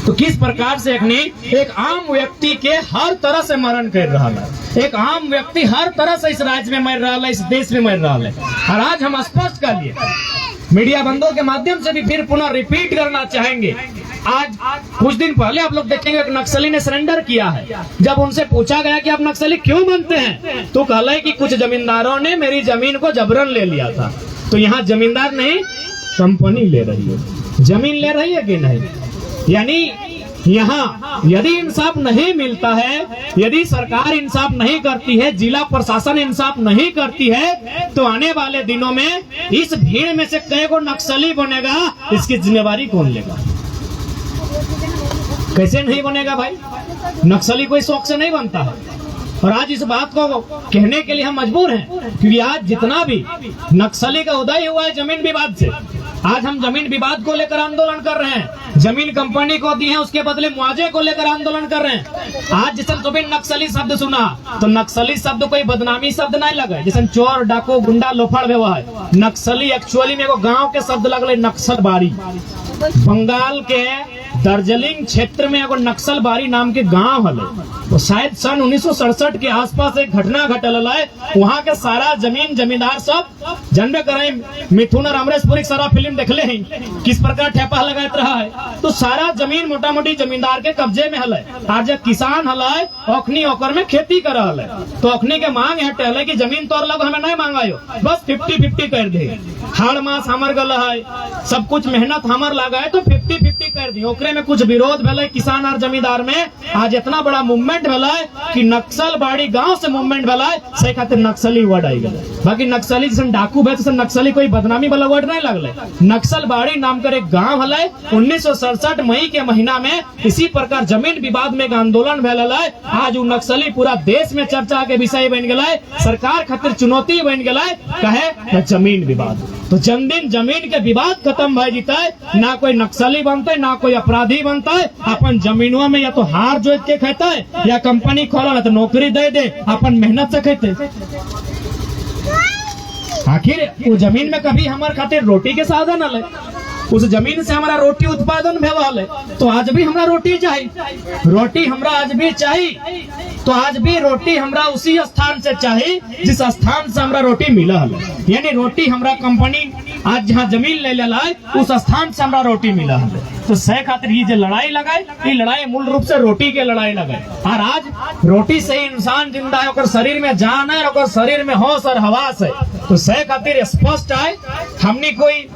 Speaker 1: तो किस प्रकार से एक आम व्यक्ति के हर तरह से मरण कर रहा है, एक आम व्यक्ति हर तरह से इस राज्य में मर रहा है, इस देश में मर रहा है। और आज हम स्पष्ट कर लिए, मीडिया बंधुओं के माध्यम से भी फिर पुनः रिपीट करना चाहेंगे। आज कुछ दिन पहले आप लोग देखेंगे एक नक्सली ने सरेंडर किया है। जब उनसे पूछा गया कि आप नक्सली क्यों बनते हैं, तो कहला है कि कुछ जमींदारों ने मेरी जमीन को जबरन ले लिया था। तो यहाँ जमींदार नहीं, कंपनी ले रही है। जमीन ले रही है कि नहीं? यानी यहाँ यदि इंसाफ नहीं मिलता है, यदि सरकार इंसाफ नहीं करती है, जिला प्रशासन इंसाफ नहीं करती है, तो आने वाले दिनों में इस भीड़ में से कई को नक्सली बनेगा, इसकी जिम्मेवारी कौन लेगा? कैसे नहीं बनेगा भाई? नक्सली कोई शौक से नहीं बनता है। और आज इस बात को कहने के लिए हम मजबूर हैं, क्योंकि आज जितना भी नक्सली का उदय हुआ है जमीन विवाद से। आज हम जमीन विवाद को लेकर आंदोलन कर रहे हैं, जमीन कंपनी को दी है उसके बदले मुआवजे को लेकर आंदोलन कर रहे हैं। आज जैसे तुम्हें नक्सली शब्द सुना, तो नक्सली शब्द कोई बदनामी शब्द नहीं लगे, जैसे चोर डाकू गुंडा लोफड़ व्यवहार। नक्सली एक्चुअली में एगो गांव के शब्द लगले, नक्सलबाड़ी। बंगाल के दार्जिलिंग क्षेत्र में एगो नक्सलबाड़ी नाम के गांव है। तो शायद सन 1967 के आसपास एक घटना घटल है, वहाँ के सारा जमीन जमींदार सब जानबे करें मिथुन और अमरेशपुरी सारा फिल्म देखले हैं किस प्रकार ठेपा लगात रहा है। तो सारा जमीन मोटा मोटी जमींदार के कब्जे में हले। आज जब किसान हले अखनी ओकर में खेती कर रहा है तो अखनी के मांग है टहले की जमीन तोर लग हमें नहीं मांगायो, बस 50-50 कर दे। हाड़ मास हमर गल है, सब कुछ मेहनत हमर लगा है तो 50-50 कर दी। ओकरे में कुछ विरोध भेले किसान और जमींदार में। आज इतना बड़ा मूवमेंट भेले कि नक्सल बाड़ी गांव से मूवमेंट भेले से खातिर नक्सली वर्ड आई गए। बाकी नक्सली जैसे डाकू भेज से नक्सली कोई बदनामी वाला वर्ड नहीं लगले। नक्सल बाड़ी नाम कर एक गांव हले। 1967 मई के महीना में इसी प्रकार जमीन विवाद में एक आंदोलन भेल है। आज वो नक्सली पूरा देश में चर्चा के विषय बन गए, सरकार खातिर चुनौती बन गए, कहे जमीन विवाद। तो जन दिन जमीन के विवाद खत्म भय जीते, ना कोई नक्सली बनते ना कोई अपराधी बनते। अपन जमीनों में या तो हार जोत के खेते या कंपनी खोला तो नौकरी दे दे, अपन मेहनत से खेते। आखिर वो जमीन में कभी हमारे खातिर रोटी के साधन है, उस जमीन से हमारा रोटी उत्पादन भेल है। तो आज भी हमरा रोटी चाहिए, रोटी हमरा आज भी चाहिए। तो आज भी रोटी हमरा उसी स्थान से चाहिए जिस स्थान से हमरा रोटी मिला है। यानी रोटी हमरा कंपनी आज जहाँ जमीन ले लेला है उस स्थान से हमरा रोटी मिला है। तो सह खातिर ये जो लड़ाई लगाए, ये लड़ाई मूल रूप से रोटी के लड़ाई लगाए। और आज रोटी से ही इंसान जिंदा है, और शरीर में जान है और शरीर में होश और हवास है। तो सह खातिर स्पष्ट है हमने कोई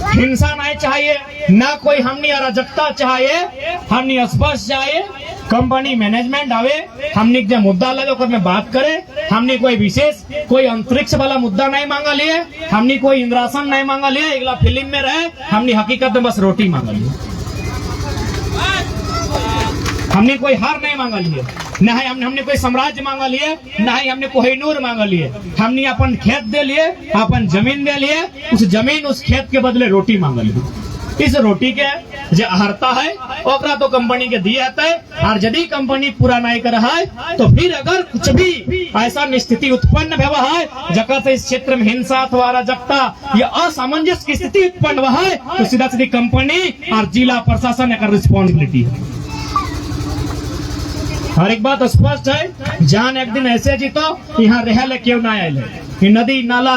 Speaker 1: हिंसा नहीं चाहिए, ना कोई हमने अराजकता चाहिए, हमने स्पष्ट चाहिए। कंपनी मैनेजमेंट आवे, हमने जो मुद्दा लगे ओकर में बात करे। हमने कोई विशेष कोई अंतरिक्ष वाला मुद्दा नहीं मांगा लिए, हमने कोई इंद्रासन नहीं मांगा लिए, अगला फिल्म में रहे। हमने हकीकत में बस रोटी मांगा लिए, हमने कोई हार नहीं मांगा लिए, न ही हमने कोई साम्राज्य मांगा लिए, न ही हमने कोहिनूर मांगा लिए। हमने अपन खेत दे लिए, अपन जमीन दे लिए, उस जमीन उस खेत के बदले रोटी मांगा लिए। इस रोटी के जो अहर्ता है ओकरा तो कंपनी के दिए है। और यदि कंपनी पूरा नहीं कर रहा है तो फिर अगर कुछ भी ऐसा स्थिति उत्पन्न हुआ है जगह से इस क्षेत्र में हिंसा अथवा अराजकता या असामंजस्य की स्थिति उत्पन्न हुआ है तो सीधा सीधी कंपनी और जिला प्रशासन एक रिस्पॉन्सिबिलिटी है। और एक बात स्पष्ट है, जान एक दिन ऐसे जीतो यहाँ रह क्यों ना आये। नदी नाला,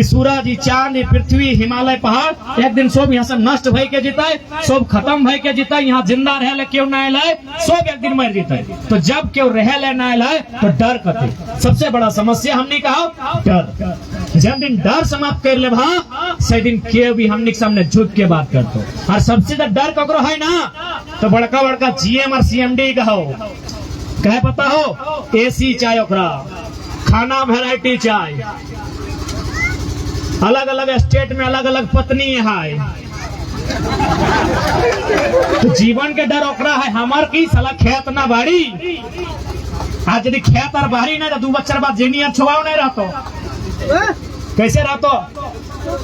Speaker 1: सूरज, चांद, पृथ्वी, हिमालय, पहाड़ एक दिन सब यहाँ से नष्ट भय के जीता है, सब खत्म भय के जीता है। यहाँ जिंदा रह क्यों ना आये, सब एक दिन मर जीता है। तो जब क्यों रह ना आये तो डर कथे सबसे बड़ा समस्या हमने कहा डर। जब दिन डर समाप्त कर ले से दिन क्यों भी हमने सामने झुक के बात करते। और सबसे डर ककरो है ना तो बड़का बड़का GM और CMD कहो, कहे पता हो AC चाय, ओकरा खाना वैरायटी चाय, अलग अलग स्टेट में अलग अलग पत्नी है। तो जीवन के डर ओकरा है, हमार की साला खेत ना बाड़ी। आज यदि खेत और बाड़ी ना तो 2 बच्चा बाद जेनियर छुआव नहीं रहतो, कैसे रहतो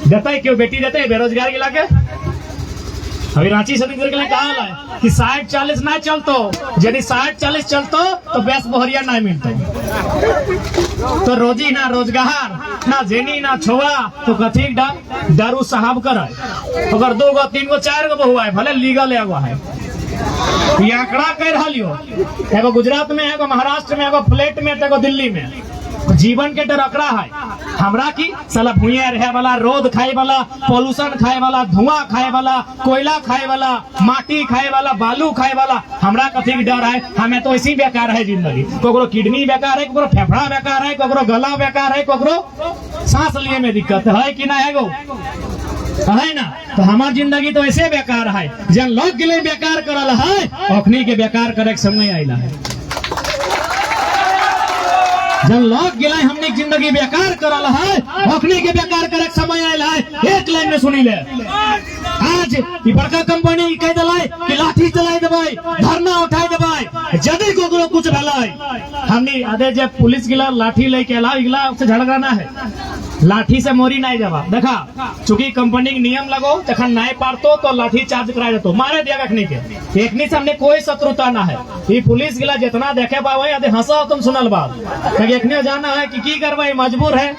Speaker 1: देते क्यों बेटी देते बेरोजगार के लाके। अभी रांची से के लिए कहा है कि 60-40 ना चलतो, यदि 60-40 चलतो तो 20 बोहरिया नहीं मिलतो। तो रोजी ना रोजगार ना जेनी ना छोड़ा तो कथी दारू साहब कर। अगर 2 गो 3 गो 4 गो बहुआ है भले लीगल एगो है, ये आंकड़ा कह रहा लियो। एगो गुजरात में, एगो महाराष्ट्र में, एगो फ्लैट में, एगो दिल्ली में। जीवन के डर अकड़ा है हमरा की साला भूया रहे वाला, रोद खाए वाला, पोल्यूशन खाए वाला, धुआं खाए वाला, कोयला खाए वाला, माटी खाए वाला, बालू खाए वाला। हमरा कथी की डर है, हमें तो इसी बेकार है जिंदगी। कोकरो किडनी बेकार है, कोकरो फेफड़ा बेकार है, कोकरो गला बेकार है, कोकरो सांस लिए में दिक्कत है कि ना है गो है ना। तो हमार जिंदगी तो ऐसे बेकार है, जन लोग के लिए बेकार करल है अखनी के बेकार करे के समय आइला है। जब लोग गिलाए हमने जिंदगी बेकार करल है अखनी के बेकार करे समय आयल है। एक लाइन में सुनी ले, आज बड़का कंपनी कह दिलाई कि लाठी चलाई देवाई, धरना उठाई देवाई, यदि को कुछ भलाई हमने आधे जब पुलिस गिला लाठी लेके अला गिला उससे झगड़ाना है, लाठी से मोरी नहीं जावा। देखा चूंकि कंपनी के नियम लगो तखन नहीं पारतो तो लाठी चार्ज करा देतो, मारे दिया अखनी के। एकनी से हमने कोई शत्रुता ना है। ये पुलिस गिला जितना देखे पावे आधे हंसा तुम सुनल बात एकने जाना है कि की करवाई मजबूर है।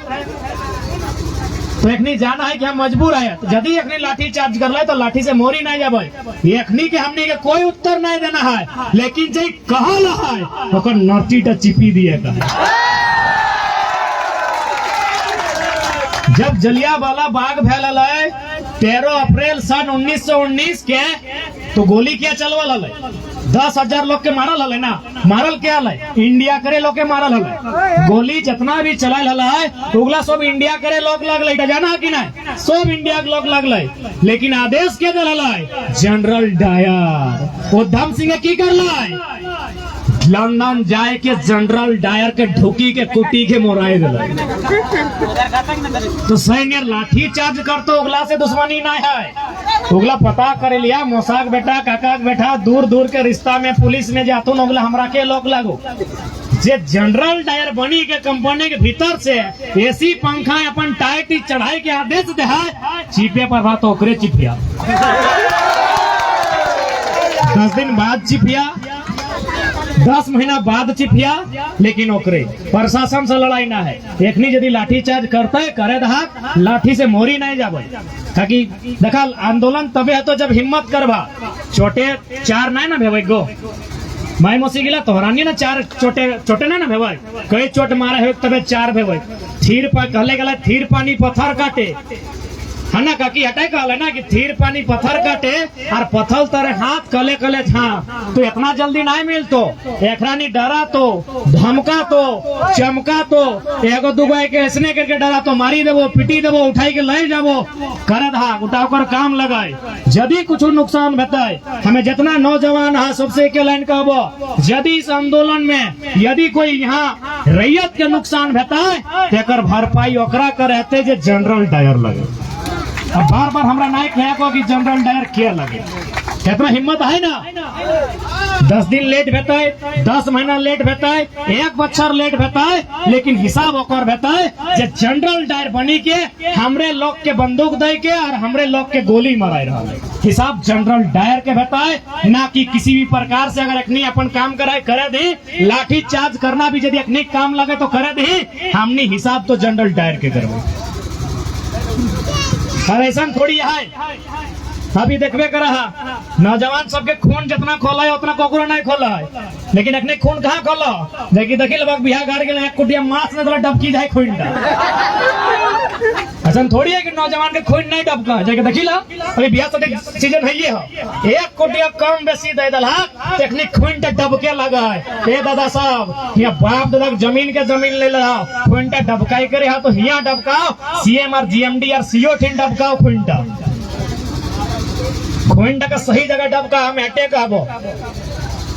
Speaker 1: तो एकनी जाना है कि हम मजबूर है, तो यदि एकनी लाठी चार्ज कर ले तो लाठी से मोरी नहीं जावे। एकनी के हमने के कोई उत्तर नहीं देना है, लेकिन जे कहल है ओकर नटी टा चिपी दिए का जब जलियांवाला बाग फैलल है 13 अप्रैल सन 1919 के, तो गोली क्या चलवल हल? 10,000 लोग के मारल हल ना। मारल क्या हल? इंडिया करे लोग के मारल हल। गोली जितना भी चलाल हल है उगला सब इंडिया करे लोग लगल, जाना कि नहीं? सब इंडिया के लोग लगल, लेकिन आदेश के दिल हल जनरल डायर। उधम सिंह की करल? लंदन जाए के जनरल डायर के ढुकी के कुटी के मोराए दिल। तो सैन्य लाठी चार्ज कर तो उगला से दुश्मनी ना है। उगला पता करे लिया मोसाक बेटा काका बेटा दूर दूर के रिश्ता में पुलिस में जातो न उगला हमरा के लोग लागो। जे जनरल डायर बनी के कंपनी के भीतर से एसी पंखा अपन टाइट चढ़ाई के आदेश दे है, चिपे पर बात ओकरे चिपिया। 10 दिन बाद चिपिया, 10 महीना बाद चिपिया, लेकिन ओकरे प्रशासन से लड़ाई ना है। एकनी यदि लाठी चार्ज करते करे दहा लाठी से मोरी नहीं जाबे। ताकि देखा आंदोलन तबे है तो जब हिम्मत करवा। छोटे चार नहीं ना भेवे गो माई मोसी गिला तोहरानी ना चार छोटे छोटे नहीं ना भेवे। कई चोट मारे है तबे 4 भेवे। थीर पर कहले गला थीर पानी पत्थर काटे है ना काकी हटाए कहले ना कि थीर पानी पत्थर काटे और पत्थर तरे हाथ कले कले हाँ। तो इतना जल्दी नहीं मिलतो। एकरानी डरा तो धमका तो चमका तो एगो दुगो के ऐसने करके डरा तो मारी देवो पिटी देवो उठाई के ले जाबो करे धा उठाव कर काम लगाए। यदि कुछ नुकसान बताए हमें जितना नौजवान है सबसे के लाइन कहबो, यदि इस आंदोलन में यदि कोई यहाँ रैयत के नुकसान बताए तेकर भरपाई ओकरा करते जे जनरल डायर लगे। अब बार बार हमरा नायक को कि जनरल डायर क्या लगे। कितना हिम्मत है ना। 10 दिन लेट भेताए, 10 महीना लेट भेताए, 1 बच्चर लेट भेताए, लेकिन हिसाब ओकर भेताए जे जनरल डायर बनी के हमरे लोग के बंदूक दे के और हमरे लोग के गोली मराए रहा है। हिसाब जनरल डायर के भेताए, ना कि किसी भी प्रकार से अगर अखनी अपन काम कराए करे दी लाठी चार्ज करना भी यदि अखनी काम लगे तो करे दी। हमनी हिसाब तो जनरल डायर के करबो। और ऐसा थोड़ी है अभी देखबे कर नौजवान सबके खून जितना खोला है उतना कोकरो नहीं खोला है, लेकिन अखने खून कहाँ खोला देखी देखी लगभग बिहार गाड़ के कुटिया मास में तो डबकी जाए खून। ऐसा थोड़ी है कि नौजवान के खून नहीं डबका जाके देखी ला। अभी बिहार से सीजन है ये हो एक कुटिया कम बेसी दे दला टेक्निक खून डबके लगा है। ए दादा साहब यहाँ बाप दादा जमीन के जमीन ले ला खून डबकाई करे तो यहाँ डबकाओ सीएम और जीएमडी और सीओ ठीन डबकाओ खून का सही जगह डबका हम हटे कहबो।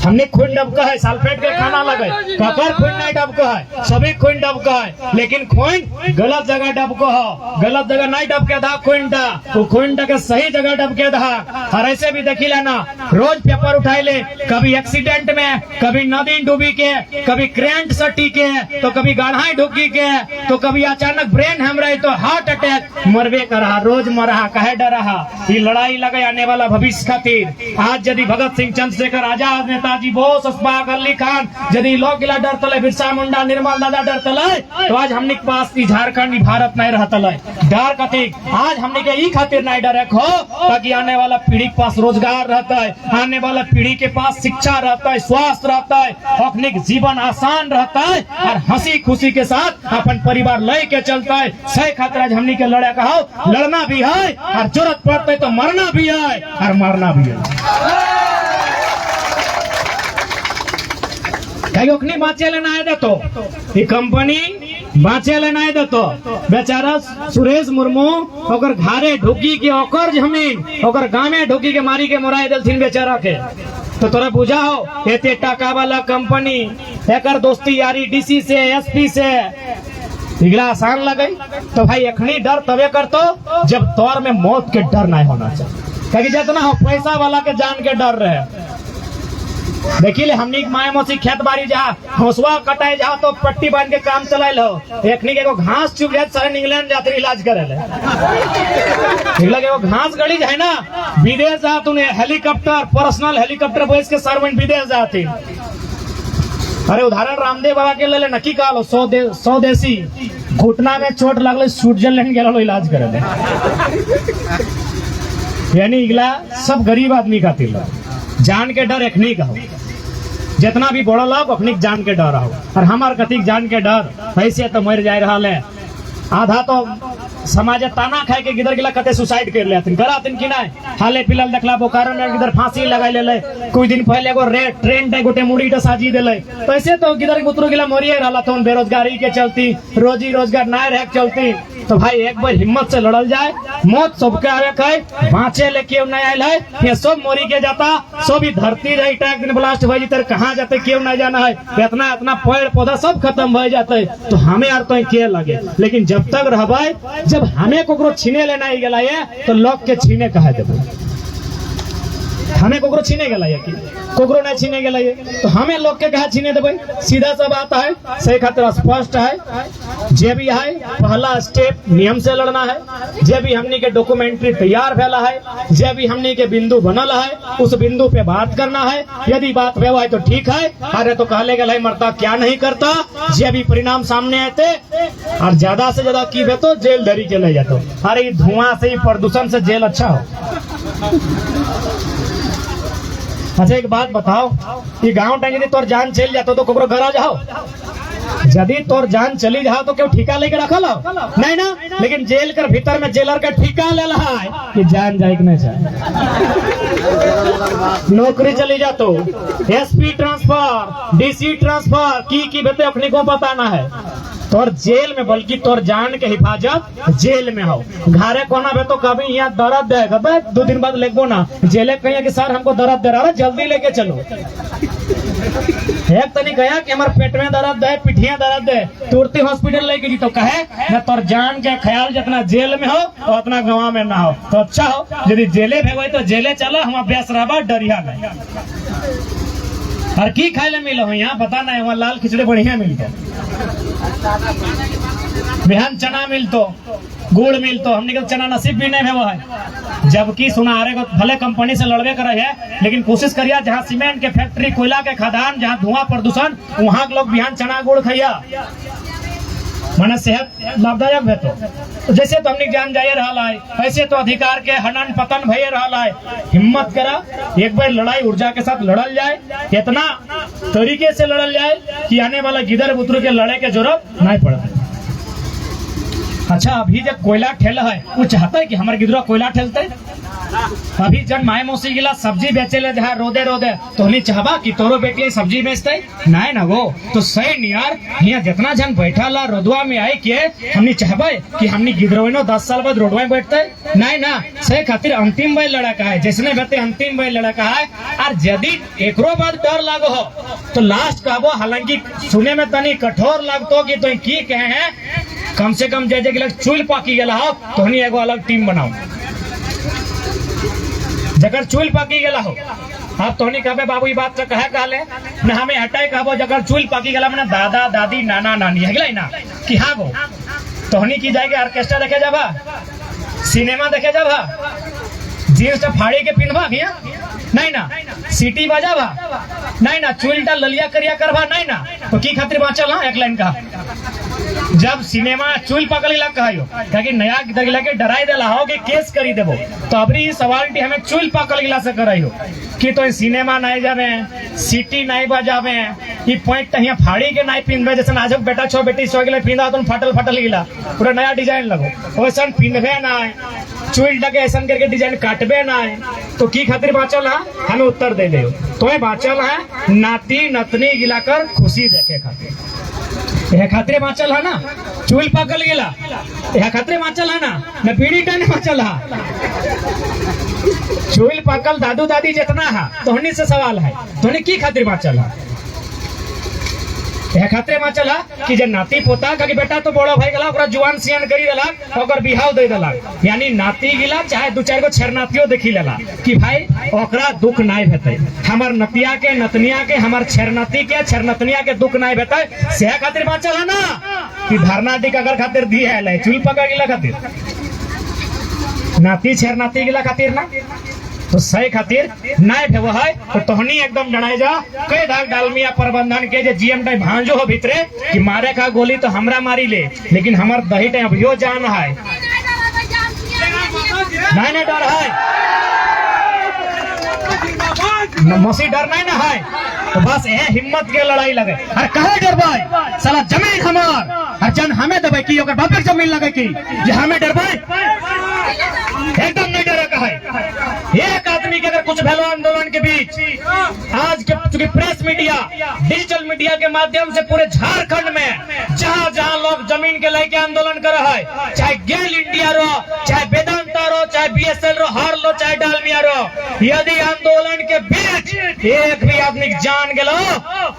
Speaker 1: हमने खून डबका है सल्फेट के खाना लगे ककर खून नहीं डबका है सभी खून डबका है, लेकिन खून गलत जगह डबको हो गलत जगह नहीं डबके धा खून के सही जगह डबके धा। और ऐसे भी देखी लेना रोज पेपर उठाई ले, कभी एक्सीडेंट में कभी नदी डूबी के कभी करेंट सटी के तो कभी गढ़ाई ढुकी के तो कभी अचानक ब्रेन हेमरेज तो हार्ट अटैक मरबे करा रोज मरा कहे डरा। ये लड़ाई लगे आने वाला भविष्य खातिर। आज यदि भगत सिंह चंद्रशेखर आजाद नेताजी बोस अशफाक अली खान यदि लोग गिला डर तले बिरसा मुंडा निर्मल दादा डर तले तो आज हमने के पास झारखंड भारत नहीं रहा तले डर कथी। आज हमने के ई खातिर नहीं डरे खो ताकि आने वाला पीढ़ी के पास रोजगार रहता है, आने वाला पीढ़ी के पास शिक्षा रहता है, स्वास्थ्य रहता है, अपने जीवन आसान रहता है और हंसी खुशी के साथ अपन परिवार ले के चलता है। सही खातिर आज हमने के लड़े कहो लड़ना भी है और जरूरत पड़ता है तो मरना भी है और मारना भी है। बाँचे लेना है तो ये कंपनी बाँचे लेना है तो बेचारा सुरेश मुर्मू ओकर घरे ढुकी के ओकर जमीन ओकर गाँव में ढुकी के मारी के मोराई दिलथिन बेचारा के। तो तोरा बुझा हो एते टाका वाला कंपनी एकर दोस्ती यारी डीसी से एसपी से इगला आसान लगे तो भाई अखनी डर तबे कर तो जब तौर में मौत के डर नहीं होना चाहिए। क्योंकि जितना हो पैसा वाला के जान के डर रहे। देखी ले हमनी माए मौसी खेत बाड़ी जहाँ हौसवा कटाए जहाँ तो पट्टी बांध के काम चलाए लो एकनी के घास चुप जाए सारे इंग्लैंड जाते इलाज करे ले घास गड़ी जाए ना विदेश जा तूने हेलीकॉप्टर पर्सनल हेलीकॉप्टर भेज के सर्वेंट विदेश जाती। अरे उदाहरण रामदेव बाबा के ले नक्की का लो 100 देसी घुटना में चोट लगल स्विट्जरलैंड गेलो इलाज करे ले। यानी इगला सब गरीब आदमी खातिर जान के डर एखनी का हो जितना भी बड़ा लोग अपनी जान के डर हो और हमार कथी जान के डर ऐसे तो मर जाए रहा है। आधा तो समाज ताना खाए के गिदर गिला कते सुसाइड कर लेथिन करातिन कि नहीं। हाले फिलहाल देखला बोकारो में गिदर फांसी लगाई ले कुछ दिन पहले एगो ट्रेन पे गोटे मुड़ी टा साजी देले। पैसे तो गिदर बुतरू गिला मरिए रहला तो बेरोजगारी के चलती रोजी रोजगार ना रह चलती। तो भाई एक बार हिम्मत से लड़ल जाए, मौत सबके आवे है, बाँचे ले क्यों नहीं आयल है, ये सब मरी के जाता, सब ही धरती रही एक दिन ब्लास्ट भाई तर कहाँ जाते क्यों नहीं जाना है, इतना इतना पेड़ पौधा सब खत्म हो जाते। तो हमें यार तो के लगे, लेकिन जब तक रहबे, जब हमें को छीने लेना ही गला है तो लोग के छीने कहा देबो, हमें कोकरो छीने गला है कि कोकरो नहीं छीने गला है तो हमें लोग के कहा छीने देबे। सीधा सा बात है, सही खातिर स्पष्ट है। जे भी है पहला स्टेप नियम से लड़ना है, जे भी हमनी के डॉक्यूमेंट्री तैयार भेला है, जे भी हमनी के बिंदु बनल है उस बिंदु पे बात करना है। यदि बात भेवा है तो ठीक है, अरे तो कहले गला है मरता क्या नहीं करता। जे भी परिणाम सामने आते और ज्यादा से ज्यादा की तो जेल धरी के ले जाते। अरे धुआं से प्रदूषण से जेल अच्छा हो। अच्छा एक बात बताओ, ये गांव टाइम यदि तोर जान चल जातो तो कोकरो घर आ जाओ, यदि तोर जान चली जाओ तो क्यों ठिका लेके रखल हो नहीं ना। लेकिन जेल कर भीतर में जेलर का ठिका ले रहा है कि जान जाए कि नहीं जाए। नौकरी चली जातो, एसपी ट्रांसफर, डीसी ट्रांसफर की बेटे अपने को बताना है। तोर जेल में, बल्कि तोर जान के हिफाजत जेल में हो। घरे कोना बे तो कभी यहाँ दर्द देगा, 2 दिन बाद लेगो ना जेले कहिए कि सर हमको दर्द दे रहा है, जल्दी लेके चलो। एक तनी गया कि हमारे पेट में दर्द है, पिठिया दर्द है, तुरंत हॉस्पिटल लेके जी तो कहे ना तोर जान के ख्याल जितना जेल में हो और उतना गाँव में ना हो। तो अच्छा हो यदि जेले भेगे तो जेले चलो, हम अभ्यास रहा डरिया नहीं। और की खाए ले मिलो यहाँ बता नहीं, वहाँ लाल खिचड़ी बढ़िया मिलते, बिहान चना मिलतो, गुड़ मिलतो, हमने के चना नसीब भी नहीं है। जबकि सुनारे को भले कंपनी से लड़वे करे है, लेकिन कोशिश करिए जहाँ सीमेंट के फैक्ट्री, कोयला के खदान, जहाँ धुआं प्रदूषण, वहाँ के लोग बिहान चना गुड़ खाइया, माना सेहत लाभदायक है। तो जैसे तो हमने जान जाए रहा है, ऐसे तो अधिकार के हनन पतन भय रहा है। हिम्मत करा, एक बार लड़ाई ऊर्जा के साथ लड़ल जाए, इतना तरीके से लड़ल जाए कि आने वाला गिदर बुतरू के लड़े के जरूरत नहीं पड़ा। अच्छा अभी जब कोयला ठेल है, वो चाहता है कि हमारे गिदरा कोयला ठेलते। अभी जब माए मौसी गिला सब्जी बेचे ले जहाँ रोदे रोदे तो नहीं चाहबा कि तोरो बेटी सब्जी बेचते नहीं ना वो तो सही नहीं यार। यहाँ जितना जन बैठा ला रोडवा में आई के हमने चाहबे कि हमने गिदरवनो 10 साल बाद रोडवा में बैठते नहीं ना। सही खातिर अंतिम बार लड़का है, जिसने बेटे अंतिम बार लड़का है। और यदि एकरो बाद डर लागो हो तो लास्ट कहबो, हालांकि सुने में तनी कठोर लगतो कि तो की कहे हैं, कम से कम जैसे कि चूल पाकी गला हो तो हनी एगो अलग टीम बनाओ। जगर चूल पाकी गला हो अब तो नहीं कहबे बाबू ये बात तो कहे कहले न हमें हटाए कहबो, जगर चूल पाकी गला मैंने दादा दादी नाना नानी है ना कि हाँ गो तो हनी की जाएगी ऑर्केस्ट्रा देखे जाबा, सिनेमा देखे जाबा, जीन्स फाड़ी के पिनवा भैया नहीं ना, सीटी बजावा नहीं ना, चूलटा ललिया करिया करवा नहीं ना। तो की खातिर बाँचल हाँ एक लाइन का जब सिनेमा चूल पकड़ ला कहो कि नया गिदर के डराई देला हो कि केस करी देबो, तो अबरी सवाल हमें चूल पकड़ गिला से कराई हो कि तो सिनेमा नहीं जावे, सीटी नहीं बजावे, ये पॉइंट यहाँ फाड़ी के नहीं पिंधे, जैसे आज बेटा छो बेटी सो गिला पिंधा तो फटल फटल गिला पूरा नया डिजाइन लगो, वैसा पिंधे ना चूल डगे ऐसा करके डिजाइन काटबे ना। तो की खातिर बाँचल है हमें उत्तर दे दे। तो बाँचल है नाती नतनी गिलाकर खुशी देखे खातिर, यह खातिर बाँचल है ना, चूल पकड़ गिला यह खातिर बाँचल है ना, न पीढ़ी टाइम बाँचल है। चूल पकल दादू दादी जितना है तो हनी से सवाल है, तो की खातिर बाँचल है, यह खातिर बाँचल है कि जब नाती पोता का बेटा तो बड़ा भाई गला जुआन सियान करी देला और बिहाव दे देला, यानी नाती गिला चाहे 2-4 गो छेरनातियों देखी लेला कि भाई ओकरा दुख नहीं भेटे, हमार नतिया के नतनिया के हमार छेरनाती के छेरनतनिया के दुख नहीं भेटे, से खातिर बाँचल है ना कि धरना दी अगर खातिर दी है चूल पकड़ गिला खातिर, नाती छेरनाती गिला खातिर ना। तो सही खातिर नहीं भेव है तो तोहनी एकदम डराए जा कई धाक डालमिया प्रबंधन के जे जीएम टाइम भांजो हो भीतरे कि मारे का गोली तो हमरा मारी ले, लेकिन हमार दही टाइम अभियो जान है नहीं डर है, मसी डर नहीं ना है। तो बस यह हिम्मत के लड़ाई लगे। अरे कहे डरबाई साला जमीन हमार, और जन हमें दबे की ओकर बाप जमीन लगे की जे हमें डरबाई, एकदम नहीं डरे कहे। एक आदमी के अगर कुछ भलो आंदोलन के बीच आज के चूंकि प्रेस मीडिया डिजिटल मीडिया के माध्यम से पूरे झारखंड में जहां जहां लोग जमीन के लेके आंदोलन कर रहा है, चाहे गेल इंडिया रो, चाहे वेदांता रो, चाहे बीएसएल रो, हार लो, चाहे डालमिया रो, यदि आंदोलन के बीच एक भी आदमी जान गलो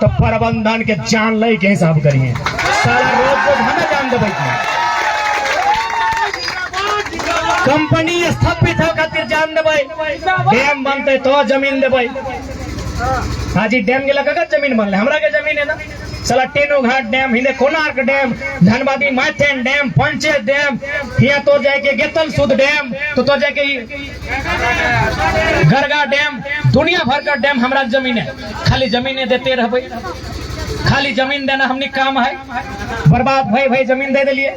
Speaker 1: तो प्रबंधन के जान ले के हिसाब करिए। सारा रोज हमें जान देवे, कंपनी स्थापित हो खातिर जान देवे, डैम बनते तो जमीन देवे। आज डैम के लगा जमीन बनले, हमरा के जमीन है ना साला टेनो घाट डैम, हिंदे कोणार्क डैम, धनबादी माथेन डैम, पंचायत डैम, यहाँ तो जाके गेतल सुध डैम, तो जाके गरगा डैम, दुनिया भर का डैम हमारा जमीन है। खाली जमीनें देते रह भाई, खाली जमीन देना हमने काम है। बर्बाद भाई जमीन दे दिलिए,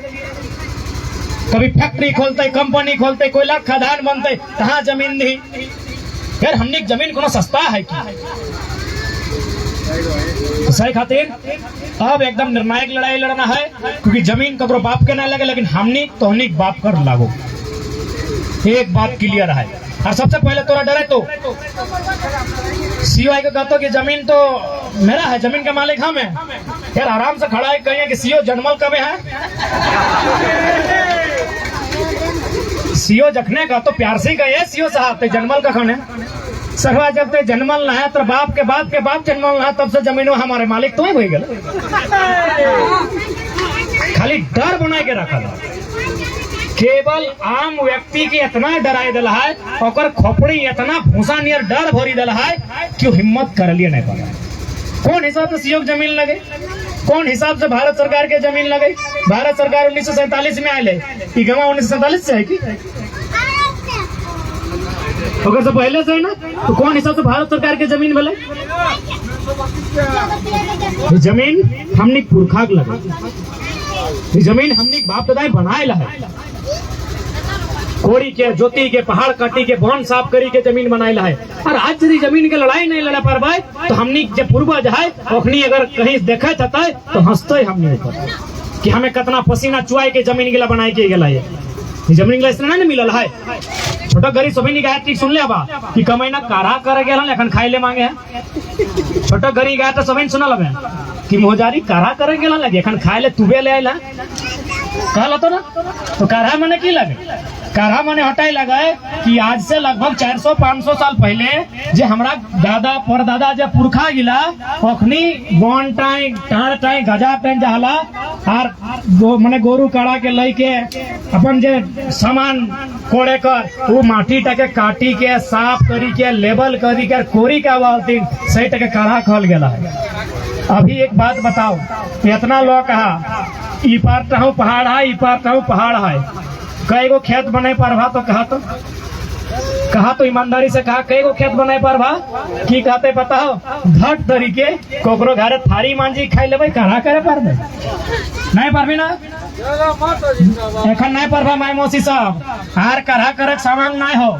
Speaker 1: कभी फैक्ट्री खोलते, कंपनी खोलते, कोयला खदान बनते, कहाँ जमीन दी। फिर हमने जमीन को सस्ता है कि सही खातिर अब एकदम निर्णायक लड़ाई लड़ना है, क्योंकि जमीन ककरो बाप के ना लगे, लेकिन हमनी तो हमनी बाप कर लागो। एक बात क्लियर है। और सबसे पहले तोरा डरे तो सीओ को कहते कि जमीन तो मेरा है, जमीन का मालिक हम है। यार आराम से खड़ा है, कहिए कि सीओ जनमल कब है, सीओ जखने का तो प्यार से कहिए सीओ साहब तो जनमल का खाने सरवा, जब तक जन्मल ना है तो बाप के बाप जन्मल ना है, तब से जमीनों हमारे मालिक तो ही हो गए। खाली डर बना के रखा था, केवल आम व्यक्ति की इतना डराई दिला है, और खोपड़ी इतना भूसा नियर डर भरी दिला है कि हिम्मत कर लिए नहीं पाया। कौन हिसाब से सीओ जमीन लगे, कौन हिसाब से भारत सरकार के जमीन लगे। भारत सरकार 1947 में आये, गवा 1947 से है कि अगर से पहले से है ना, तो कौन हिसाब से भारत सरकार के जमीन बोले। जमीन हमने पुरखा लगे, जमीन हमने बाप दादा बनाए ला है। कोड़ी के, जोती के, पहाड़ काटी के, वन साफ करी के जमीन बनाए ला है। और आज यदि जमीन के लड़ाई नहीं लड़ा पार भाई, तो हमने जब पूर्वज है ओखनी अगर कहीं देखा था तो हंसते हमने ऊपर कि हमें कितना पसीना चुआई के जमीन गिला बनाए के गला है। जमीन गिला इसलिए नहीं मिलल है। छोटा गरीब सभी नहीं ठीक सुन लिया बा कि कमैना कारा करे गेल एखन खाई ले मांगे है। छोटा गरीब गाय तो सभी सुनल है कि मोहजारी कारा करे गेल लगे एखन खाए ले तुबे ले आइला कहल तो ना। तो कारा माने की लगे, कारा माने हटाई लगाए कि आज से लगभग 400-500 साल पहले जे हमरा दादा परदादा जे पुरखा गिला ओखनी वन टाइम टाड़ टाइम गजा टाइम जहला और माने गोरू काड़ा के लई के अपन जे सामान कोड़े कर वो माटी टके काटी के साफ करी के लेबल करी के कोरी के वालती सही टके काढ़ा खल गेला है। अभी एक बात बताओ, इतना लोग कहा ई पार टहु पहाड़ है, ई पार टहु पहाड़ है, कई गो खेत बने पारभा तो कहा तो ईमानदारी से कहा कई गो खेत बने पारभा की कहते पता हो घट तरीके कोकरो घरे थारी मांझी खाई लेबै कहा करे पारबे नहीं पारबी ना एखन नहीं पारबा माई मौसी साहब आर करहा करे सामान नहीं हो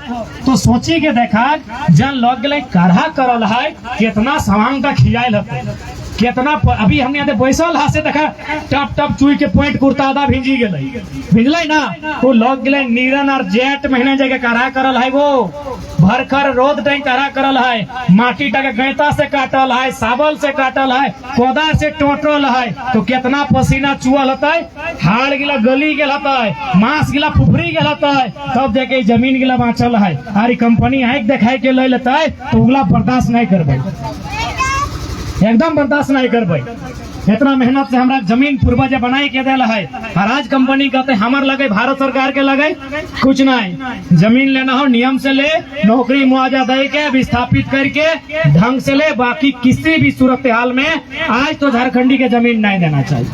Speaker 1: तो सोची के देखा जन लोग गए करहा करल है कितना सामान का खियाल है कितना अभी हमने यहाँ बैसल हाथ से देखा टप टप चुई के पॉइंट कुर्ता आधा भिजी भिजल ना वो लोग गए नीरन और जेठ महीने जगह करा करल है वो भरकर रोद टाइम करा करल है माटी टके गैता से काटल है साबल से काटल है कोदा से टोटल है तो कितना पसीना चुअल होता है हाड़ गिला गली गेल होता है मांस गिला फुफरी गेल होता है तब जाके जमीन गिला बाँचल है और कंपनी आँख देखाई के ले लेता है तो उगला बर्दाश्त नहीं करबे एकदम बर्दाश्त नहीं करबे। इतना मेहनत से हमारा जमीन पूर्वज बनाई के दिला है और आज कंपनी कहते हमार लगे भारत सरकार के लगे कुछ नहीं जमीन लेना हो नियम से ले नौकरी मुआवजा दे के विस्थापित करके ढंग से ले बाकी किसी भी सूरत हाल में आज तो झारखंडी के जमीन नहीं देना चाहिए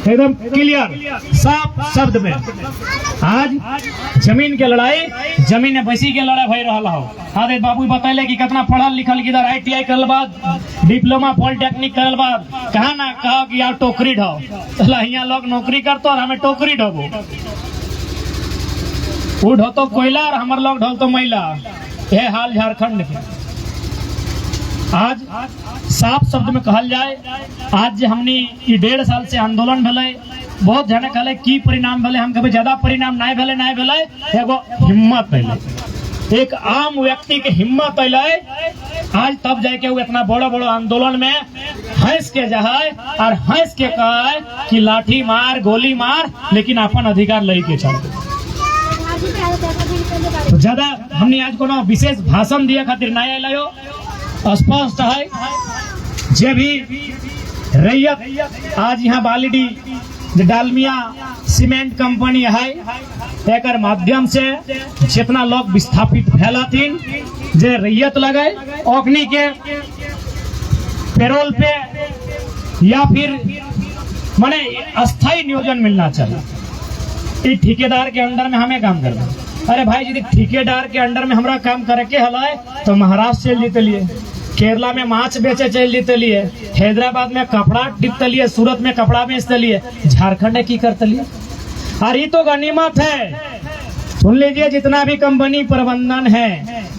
Speaker 1: एकदम क्लियर साफ शब्द में। आज जमीन के लड़ाई जमीन बैसी के लड़ाई भई रहा हो आदित्य बाबू बतैले कि कितना पढ़ल लिखल किधर ITI करल बाद डिप्लोमा पॉलिटेक्निक करल बाद कहा ना कहा कि यार टोकरी ढो चला यहाँ लोग नौकरी करतो और हमें टोकरी ढोबो वो ढोतो कोयला और हमार लोग ढोल तो मैला यह हाल झारखंड के। आज साफ शब्द में कहल जाए, आज जे हमनी ये 1.5 साल से आंदोलन भले, बहुत जने कहले की परिणाम भले, हम कभी ज्यादा परिणाम नहीं भले, एगो हिम्मत भले, एक आम व्यक्ति के हिम्मत अले आज तब जाके वो इतना बड़ा बड़ा आंदोलन में हंस के जाए और हंस के कहे कि लाठी मार गोली मार, लेकिन अपन अधिकार लेके चल। तो ज्यादा हमने आज को विशेष भाषण दिया खातिर नहीं आयो, स्पष्ट है जे भी रैयत आज यहाँ बालीडी डालमिया सीमेंट कंपनी है, एक माध्यम से जितना लोग विस्थापित फैलातीन जे रैयत लगे ओकनी के पेरोल पे या फिर माने अस्थायी नियोजन मिलना चाहिए। ठेकेदार के अंडर में हमें काम करना। अरे भाई यदि ठेकेदार के अंडर में हमरा काम करे के हलाए तो महाराष्ट्र चल जीते लिए, केरला में माछ बेचे चल जीते लिए, हैदराबाद में कपड़ा टिपते लिए, सूरत में कपड़ा बेचते लिए, झारखंड की करते लिए। और ये तो गनीमत है, सुन लीजिए जितना भी कंपनी प्रबंधन है,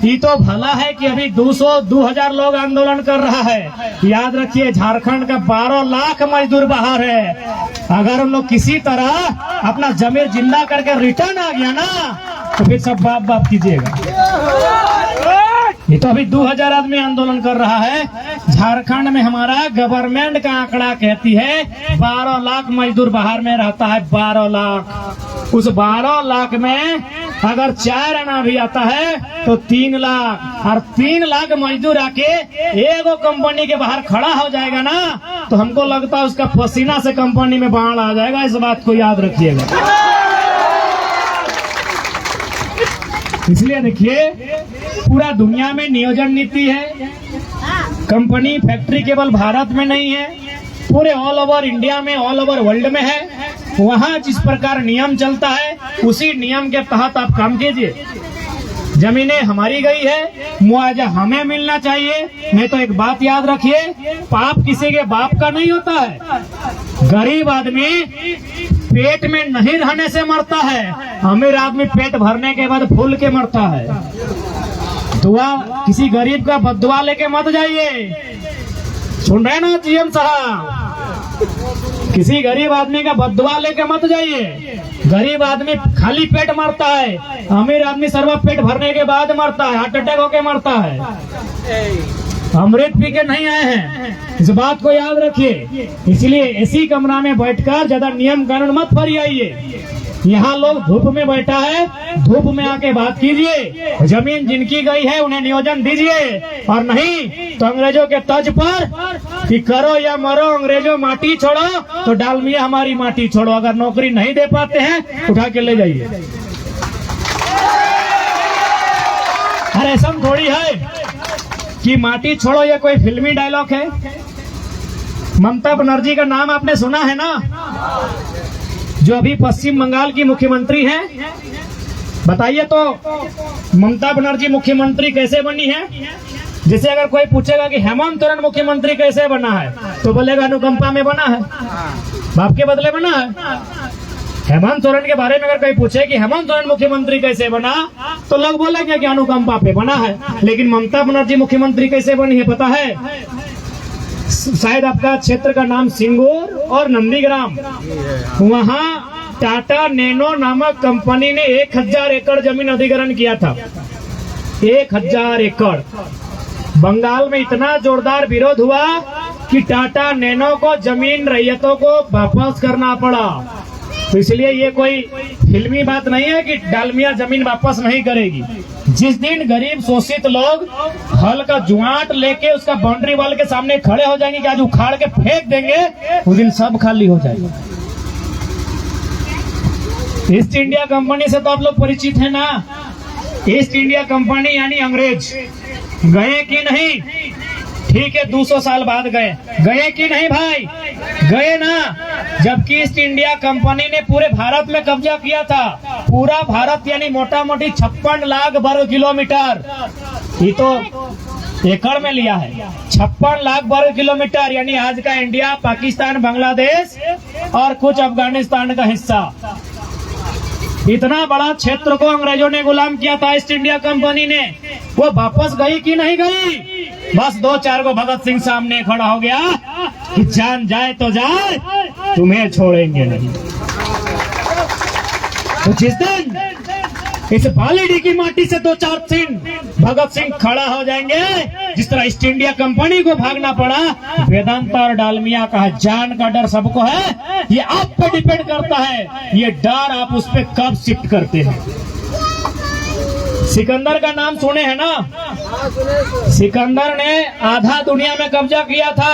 Speaker 1: ये तो भला है कि अभी 200-2000 लोग आंदोलन कर रहा है। याद रखिए झारखंड का 12 लाख मजदूर बाहर है। अगर हम लोग किसी तरह अपना जमीर जिंदा करके रिटर्न आ गया ना तो फिर सब बाप बाप कीजिएगा। ये तो अभी 2000 आदमी आंदोलन कर रहा है। झारखंड में हमारा गवर्नमेंट का आंकड़ा कहती है 12 लाख मजदूर बाहर में रहता है। 12 लाख, उस 12 लाख में अगर 4 आना भी आता है तो 3 लाख, और 3 लाख मजदूर आके एगो कंपनी के बाहर खड़ा हो जाएगा ना तो हमको लगता है उसका पसीना से कंपनी में बाढ़ आ जाएगा। इस बात को याद रखिएगा। इसलिए देखिए पूरा दुनिया में नियोजन नीति है, कंपनी फैक्ट्री केवल भारत में नहीं है, पूरे ऑल ओवर इंडिया में, ऑल ओवर वर्ल्ड में है। वहाँ जिस प्रकार नियम चलता है उसी नियम के तहत आप काम कीजिए। जमीनें हमारी गई है, मुआवजा हमें मिलना चाहिए। नहीं तो एक बात याद रखिए, पाप किसी के बाप का नहीं होता है। गरीब आदमी पेट में नहीं रहने से मरता है, अमीर आदमी पेट भरने के बाद फूल के मरता है। दुआ किसी गरीब का बददुआ लेके मत जाइए। सुन रहे ना जीएम साहब, किसी गरीब आदमी का बददुआ लेके मत जाइए। गरीब आदमी खाली पेट मरता है, अमीर आदमी सर्व पेट भरने के बाद मरता है, हार्ट अटैक होके मरता है। अमृत पी के नहीं आए हैं, इस बात को याद रखिए। इसलिए इसी कमरा में बैठकर ज्यादा नियम कानून मत फरियाइए। यहाँ लोग धूप में बैठा है, धूप में आके बात कीजिए। जमीन जिनकी गई है उन्हें नियोजन दीजिए, और नहीं तो अंग्रेजों के तर्ज पर कि करो या मरो अंग्रेजों माटी छोड़ो, तो डालमिया हमारी माटी छोड़ो। अगर नौकरी नहीं दे पाते हैं उठा के ले जाइए। अरे ऐसा थोड़ी है कि माटी छोड़ो ये कोई फिल्मी डायलॉग है। ममता बनर्जी का नाम आपने सुना है ना, जो अभी पश्चिम बंगाल की मुख्यमंत्री हैं। बताइए तो ममता बनर्जी मुख्यमंत्री कैसे बनी है? जैसे अगर कोई पूछेगा कि हेमंत सोरेन मुख्यमंत्री कैसे बना है तो बोलेगा अनुकंपा में बना है, बाप के बदले बना है। हेमंत सोरेन के बारे में अगर कोई पूछे कि हेमंत सोरेन मुख्यमंत्री कैसे बना तो लोग बोलेंगे कि अनुकंपा पे बना है। लेकिन ममता बनर्जी मुख्यमंत्री कैसे बनी है पता है? शायद आपका क्षेत्र का नाम सिंगूर और नंदीग्राम, वहाँ टाटा नैनो नामक कंपनी ने 1000 एकड़ जमीन अधिग्रहण किया था। 1000 एकड़। बंगाल में इतना जोरदार विरोध हुआ कि टाटा नैनो को जमीन रैयतों को वापस करना पड़ा। तो इसलिए ये कोई फिल्मी बात नहीं है कि डालमिया जमीन वापस नहीं करेगी। जिस दिन गरीब शोषित लोग हल का जुआट लेके उसका बाउंड्री वाल के सामने खड़े हो जाएंगे कि आज उखाड़ के फेंक देंगे, उस दिन सब खाली हो जाएगा। ईस्ट इंडिया कंपनी से तो आप लोग परिचित है ना। ईस्ट इंडिया कंपनी यानी अंग्रेज गए कि नहीं? ठीक है, 200 साल बाद गए कि नहीं भाई? गए ना। जबकि ईस्ट इंडिया कंपनी ने पूरे भारत में कब्जा किया था। पूरा भारत यानी मोटा मोटी 56 लाख वर्ग किलोमीटर, ये तो एकड़ में लिया है। 56 लाख वर्ग किलोमीटर यानी आज का इंडिया, पाकिस्तान, बांग्लादेश और कुछ अफगानिस्तान का हिस्सा। इतना बड़ा क्षेत्र को अंग्रेजों ने गुलाम किया था ईस्ट इंडिया कंपनी ने। वो वापस गई कि नहीं गई? बस 2-4 को भगत सिंह सामने खड़ा हो गया कि जान जाए तो जाए, तुम्हें छोड़ेंगे नहीं। तो जिस दिन इस बालीडी की माटी से 2-4 सिंह भगत सिंह खड़ा हो जाएंगे, जिस तरह ईस्ट इंडिया कंपनी को भागना पड़ा, वेदांता और डालमिया का जान का डर सबको है। ये आप पे डिपेंड करता है, ये डर आप उस पर कब शिफ्ट करते हैं। सिकंदर का नाम सुने हैं ना? सिकंदर ने आधा दुनिया में कब्जा किया था।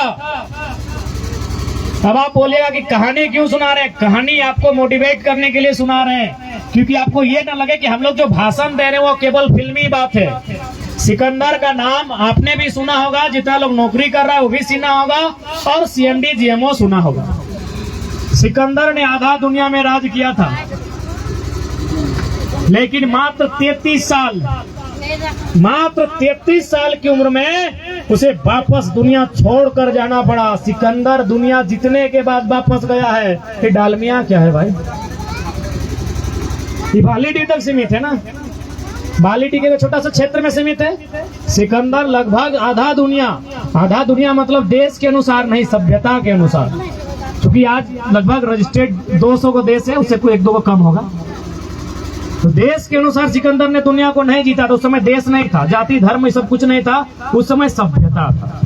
Speaker 1: अब आप बोलिएगा कि कहानी क्यों सुना रहे हैं? कहानी आपको मोटिवेट करने के लिए सुना रहे हैं, क्योंकि आपको ये ना लगे कि हम लोग जो भाषण दे रहे हैं वो केवल फिल्मी बात है। सिकंदर का नाम आपने भी सुना होगा, जितना लोग नौकरी कर रहा है वो भी सुना होगा, और CMD GMO सुना होगा। सिकंदर ने आधा दुनिया में राज किया था, लेकिन मात्र 33 साल की उम्र में उसे वापस दुनिया छोड़कर जाना पड़ा। सिकंदर दुनिया जीतने के बाद वापस गया है। ये डालमिया क्या है भाई? ये बालीडी तक सीमित है ना, बालीडी के छोटा सा क्षेत्र में सीमित है। सिकंदर लगभग आधा दुनिया मतलब देश के अनुसार नहीं, सभ्यता के अनुसार, क्योंकि आज लगभग रजिस्टर्ड 200 को देश है, उससे कोई 1-2 को कम होगा। तो देश के अनुसार सिकंदर ने दुनिया को नहीं जीता। तो उस समय देश नहीं था, जाति धर्म सब कुछ नहीं था, उस समय सभ्यता था।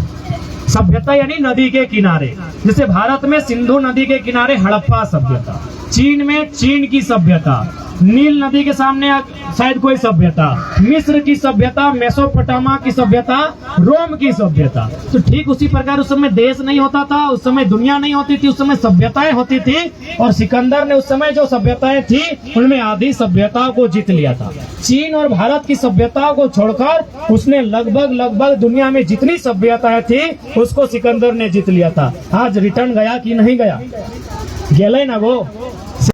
Speaker 1: सभ्यता यानी नदी के किनारे, जैसे भारत में सिंधु नदी के किनारे हड़प्पा सभ्यता, चीन में चीन की सभ्यता, नील नदी के सामने शायद कोई सभ्यता, मिस्र की सभ्यता, मेसोपोटामा की सभ्यता, रोम की सभ्यता। तो ठीक उसी प्रकार उस समय देश नहीं होता था, उस समय दुनिया नहीं होती थी, उस समय सभ्यताएं होती थी। और सिकंदर ने उस समय जो सभ्यताएं थी उनमें आधी सभ्यता को जीत लिया था। चीन और भारत की सभ्यता को छोड़कर उसने लगभग दुनिया में जितनी सभ्यताएं थी उसको सिकंदर ने जीत लिया था। आज रिटर्न गया कि नहीं गया? गेले ना वो।